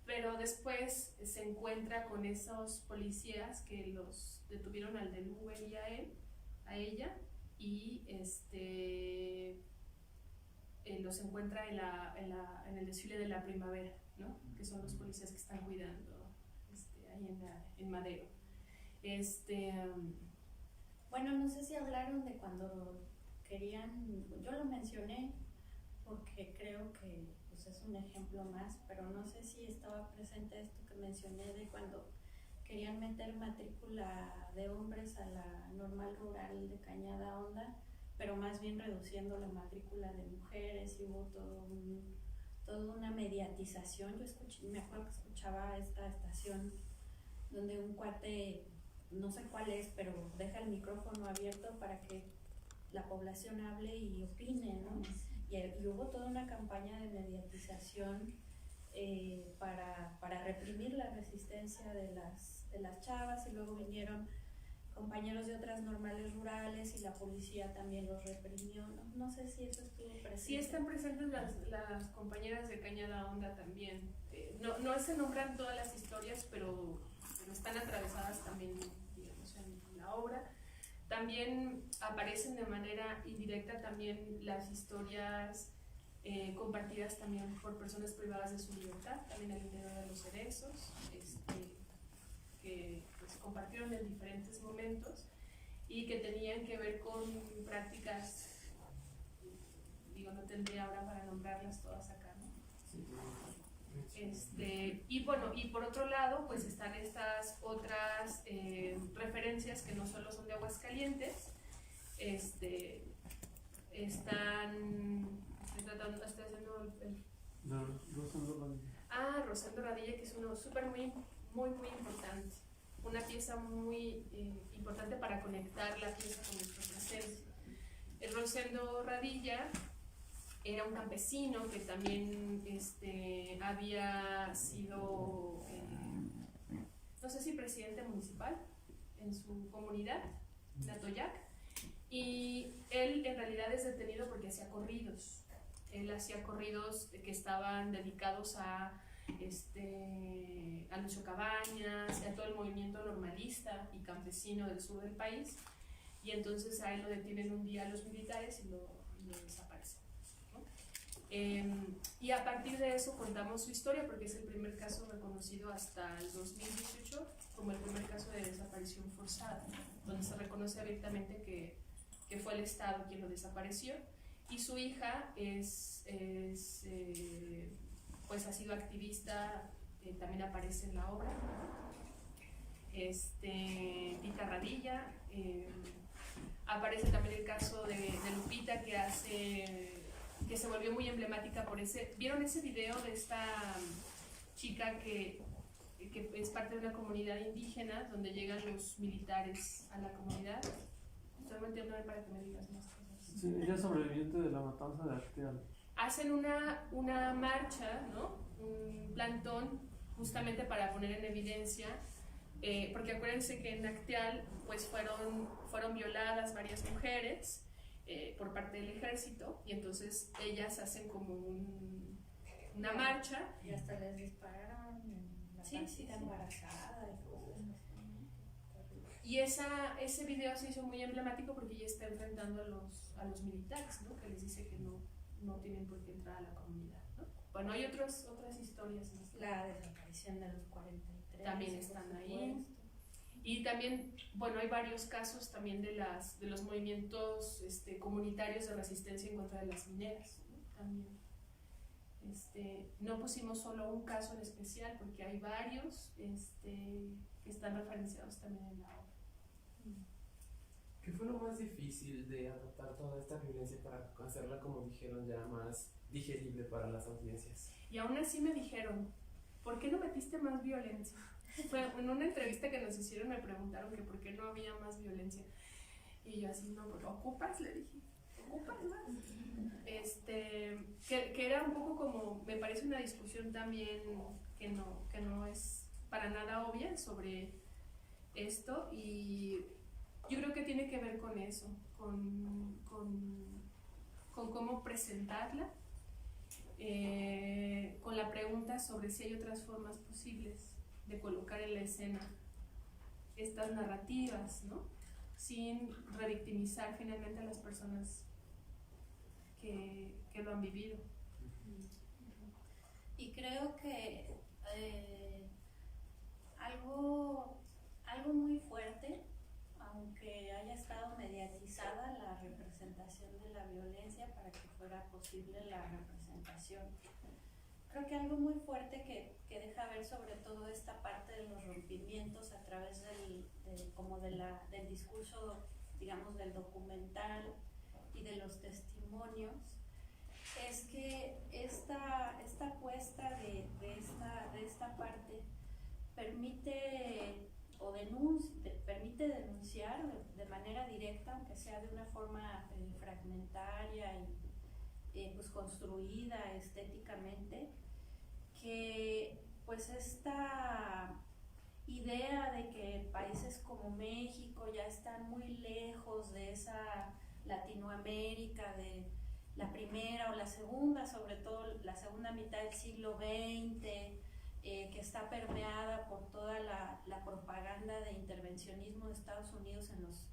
Pero después se encuentra con esos policías que los detuvieron al del Uber y a ella, y los encuentra en el desfile de la primavera, ¿no? Que son los policías que están cuidando ahí en Madero. Bueno, no sé si hablaron de cuando querían, yo lo mencioné porque creo que pues, es un ejemplo más, pero no sé si estaba presente esto que mencioné de cuando querían meter matrícula de hombres a la normal rural de Cañada Honda, pero más bien reduciendo la matrícula de mujeres, y hubo toda una mediatización. Me acuerdo que escuchaba esta estación donde un cuate, no sé cuál es, pero deja el micrófono abierto para que la población hable y opine, ¿no? Y hubo toda una campaña de mediatización para reprimir la resistencia de las chavas, y luego vinieron compañeros de otras normales rurales y la policía también los reprimió. No sé si eso estuvo presente. Sí, están presentes las compañeras de Cañada Honda también. No se nombran todas las historias, pero están atravesadas también, digamos, en la obra. También aparecen de manera indirecta también las historias compartidas también por personas privadas de su libertad, también el interior de los cerezos, que pues, compartieron en diferentes momentos y que tenían que ver con prácticas, no tendría ahora para nombrarlas todas acá, ¿no? Y bueno, y por otro lado, pues están estas otras referencias que no solo son de Aguascalientes, Rosendo Radilla, que es uno súper muy importante, una pieza muy importante para conectar la pieza con nuestro presente. El Rosendo Radilla era un campesino que también había sido, no sé si presidente municipal en su comunidad, de Atoyac, y él en realidad es detenido porque hacía corridos. Él hacía corridos que estaban dedicados a Lucio Cabañas, a todo el movimiento normalista y campesino del sur del país, y entonces a él lo detienen un día los militares y lo desaparecen. Y a partir de eso contamos su historia, porque es el primer caso reconocido hasta el 2018 como el primer caso de desaparición forzada, donde se reconoce abiertamente que fue el Estado quien lo desapareció, y su hija pues ha sido activista, también aparece en la obra, Tita Radilla. Aparece también el caso de Lupita, que se volvió muy emblemática por ¿vieron ese video de esta chica que es parte de una comunidad indígena donde llegan los militares a la comunidad? Estoy volteando a ver para que me digas más cosas. Sí, ella es sobreviviente de la matanza de Acteal. Hacen una marcha, ¿no? Un plantón, justamente para poner en evidencia, porque acuérdense que en Acteal pues fueron violadas varias mujeres por parte del ejército, y entonces ellas hacen como una marcha. Y hasta les dispararon en la Sí, sí, está embarazada y cosas así. Y ese video se hizo muy emblemático porque ella está enfrentando a los militares, ¿no? Que les dice que no tienen por qué entrar a la comunidad, ¿no? Bueno, hay otras historias más. La desaparición de los 43. También están ahí. Y también, bueno, hay varios casos también de los movimientos comunitarios de resistencia en contra de las mineras, ¿no? También. No pusimos solo un caso en especial porque hay varios que están referenciados también en la obra. ¿Qué fue lo más difícil de adaptar toda esta violencia para hacerla, como dijeron, ya más digerible para las audiencias? Y aún así me dijeron, ¿por qué no metiste más violencia? Fue en una entrevista que nos hicieron, me preguntaron que por qué no había más violencia. Y yo así, no, pues ¿ocupas? Le dije, ¿ocupas más? Que era un poco como, me parece una discusión también que no es para nada obvia sobre esto, y yo creo que tiene que ver con eso, con cómo presentarla, con la pregunta sobre si hay otras formas posibles de colocar en la escena estas narrativas, ¿no? Sin revictimizar finalmente a las personas que lo han vivido. Y creo que algo muy fuerte, aunque haya estado mediatizada la representación de la violencia para que fuera posible la representación, creo que algo muy fuerte que deja ver sobre todo esta parte de los rompimientos a través del discurso, digamos, del documental y de los testimonios, es que esta apuesta de esta parte permite denunciar de manera directa, aunque sea de una forma fragmentaria y pues construida estéticamente, que pues esta idea de que países como México ya están muy lejos de esa Latinoamérica de la primera o la segunda, sobre todo la segunda mitad del siglo XX, que está permeada por toda la propaganda de intervencionismo de Estados Unidos en los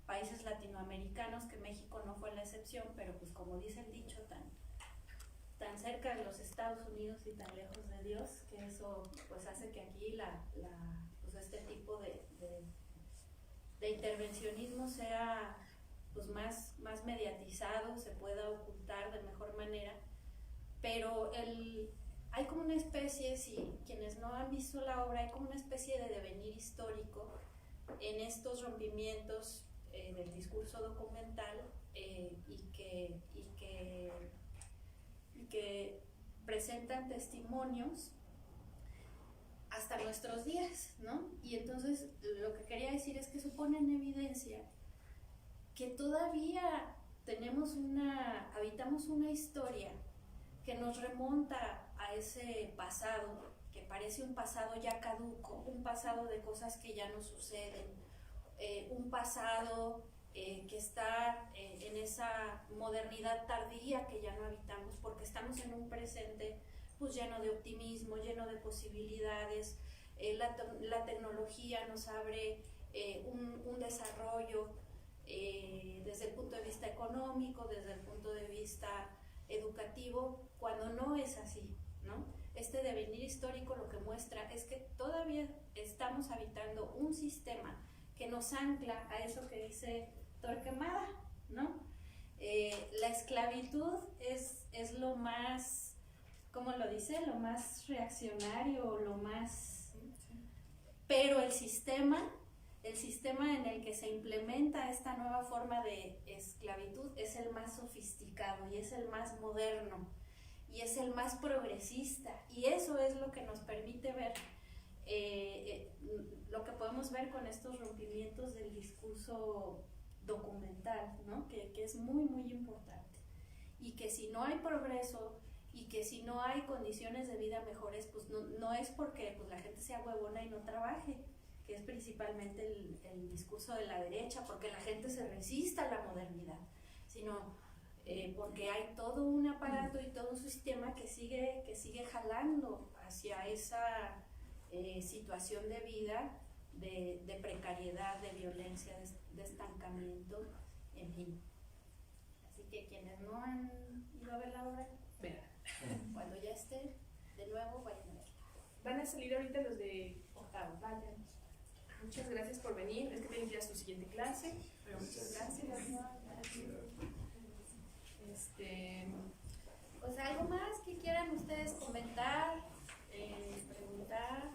países latinoamericanos, que México no fue la excepción, pero pues como dice el dicho, tan cerca de los Estados Unidos y tan lejos de Dios, que eso pues hace que aquí pues este tipo de intervencionismo sea pues más mediatizado, se pueda ocultar de mejor manera, pero hay como una especie, si quienes no han visto la obra, hay como una especie de devenir histórico en estos rompimientos del discurso documental y que presentan testimonios hasta nuestros días, ¿no? Y entonces lo que quería decir es que eso pone en evidencia que todavía habitamos una historia que nos remonta a ese pasado, que parece un pasado ya caduco, un pasado de cosas que ya no suceden, un pasado que está en esa modernidad tardía que ya no habitamos, porque estamos en un presente pues lleno de optimismo, lleno de posibilidades. La tecnología nos abre un desarrollo desde el punto de vista económico, desde el punto de vista educativo, cuando no es así, ¿no? Este devenir histórico lo que muestra es que todavía estamos habitando un sistema que nos ancla a eso que dice Torquemada, ¿no? La esclavitud es lo más, ¿cómo lo dice? Lo más reaccionario, lo más... Pero el sistema en el que se implementa esta nueva forma de esclavitud es el más sofisticado y es el más moderno y es el más progresista, y eso es lo que nos permite ver lo que podemos ver con estos rompimientos del discurso documental, ¿no? Que es muy muy importante, y que si no hay progreso y que si no hay condiciones de vida mejores, pues no es porque pues, la gente sea huevona y no trabaje, que es principalmente el discurso de la derecha, porque la gente se resista a la modernidad, sino porque hay todo un aparato y todo un sistema que sigue jalando hacia situación de vida, de precariedad, de violencia, de estancamiento, en fin. Así que quienes no han ido a ver la obra, Vean. cuando ya esté, de nuevo vayan a verla. Van a salir ahorita los de octavo. Vayan. Muchas gracias por venir. Es que tienen que ir a su siguiente clase. Pero muchas gracias. Pues algo más que quieran ustedes comentar, preguntar.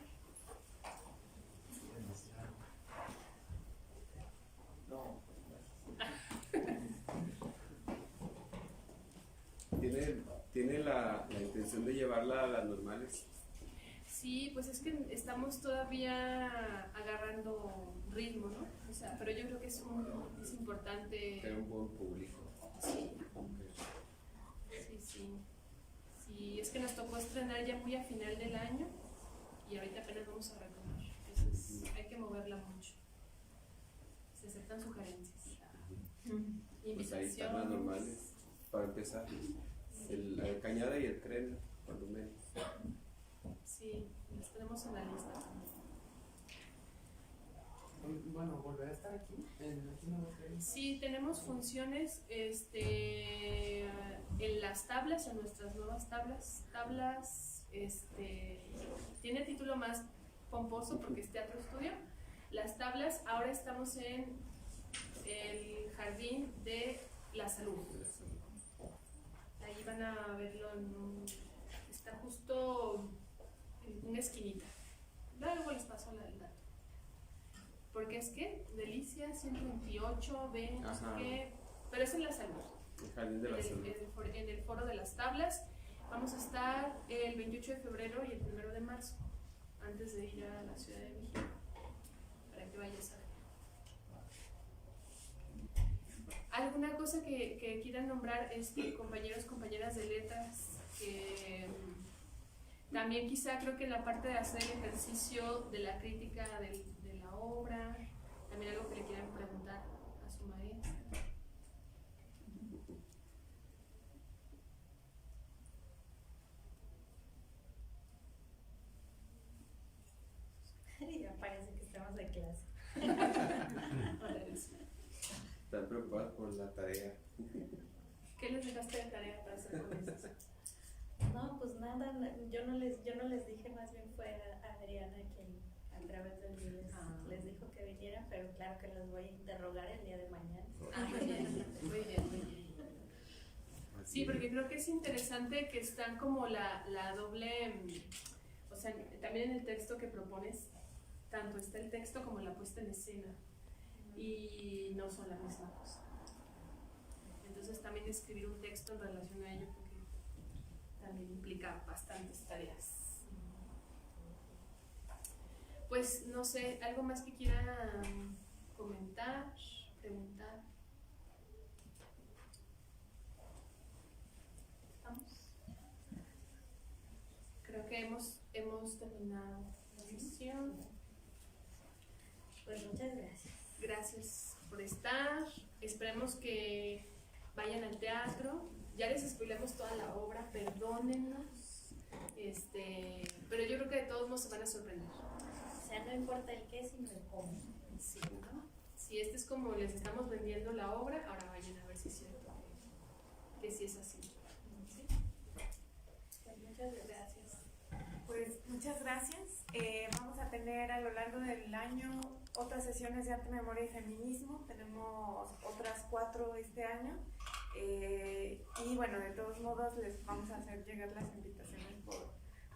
¿Tiene la intención de llevarla a las normales? Sí, pues es que estamos todavía agarrando ritmo, ¿no? O sea, pero yo creo que es importante. Tener un buen público. Sí. Sí, es que nos tocó estrenar ya muy a final del año y ahorita apenas vamos a retomar. Entonces hay que moverla mucho. Se aceptan sugerencias. Pues ahí están las normales, para empezar. La Cañada y el Crema, por lo menos. Sí, las tenemos en la lista. Bueno, ¿volverá a estar aquí? ¿Aquí no va a estar? Sí, tenemos funciones en las tablas, en nuestras nuevas tablas. Tiene título más pomposo porque es teatro estudio. Las tablas, ahora estamos en el Jardín de la Salud. Ahí van a verlo está justo en una esquinita. Luego les paso el dato. Porque es que Delicia 128, B, no sé Ajá. qué, pero es en la Salud. El Jardín de la Salud. En el foro de las tablas. Vamos a estar el 28 de febrero y el 1 de marzo, antes de ir a la Ciudad de México, para que vayas a ver. ¿Alguna cosa que quieran nombrar, compañeros, compañeras de letras? Que también quizá creo que en la parte de hacer el ejercicio de la crítica de la obra, también algo que le quieran preguntar a su maestra. Ya parece que estamos de clase. Están preocupados por la tarea. ¿Qué les dejaste de tarea para hacer con eso? No, pues nada, yo no les dije, más bien fue a Adriana quien a través de mí les dijo que vinieran, pero claro que los voy a interrogar el día de mañana. Muy bien, muy bien. Sí, porque creo que es interesante que están como la doble, o sea, también en el texto que propones, tanto está el texto como la puesta en escena, y no son la misma cosa. Entonces también escribir un texto en relación a ello, porque también implica bastantes tareas. Pues no sé, ¿algo más que quieran comentar, preguntar? ¿Estamos? Creo que hemos terminado la sesión. Pues muchas gracias. Gracias por estar. Esperemos que vayan al teatro. Ya les spoilamos toda la obra, perdónennos. Pero yo creo que de todos modos se van a sorprender. O sea, no importa el qué, sino el cómo. Sí, ¿no? Si es como les estamos vendiendo la obra, ahora vayan a ver si es cierto que sí es así. ¿Sí? Pues muchas gracias. Pues muchas gracias. Vamos a tener a lo largo del año otras sesiones de arte, memoria y feminismo. Tenemos otras 4 este año. Y bueno, de todos modos les vamos a hacer llegar las invitaciones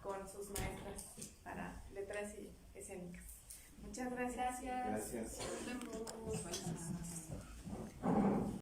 con sus maestras para letras y escénicas. Muchas gracias. Gracias. Gracias. Nos vemos.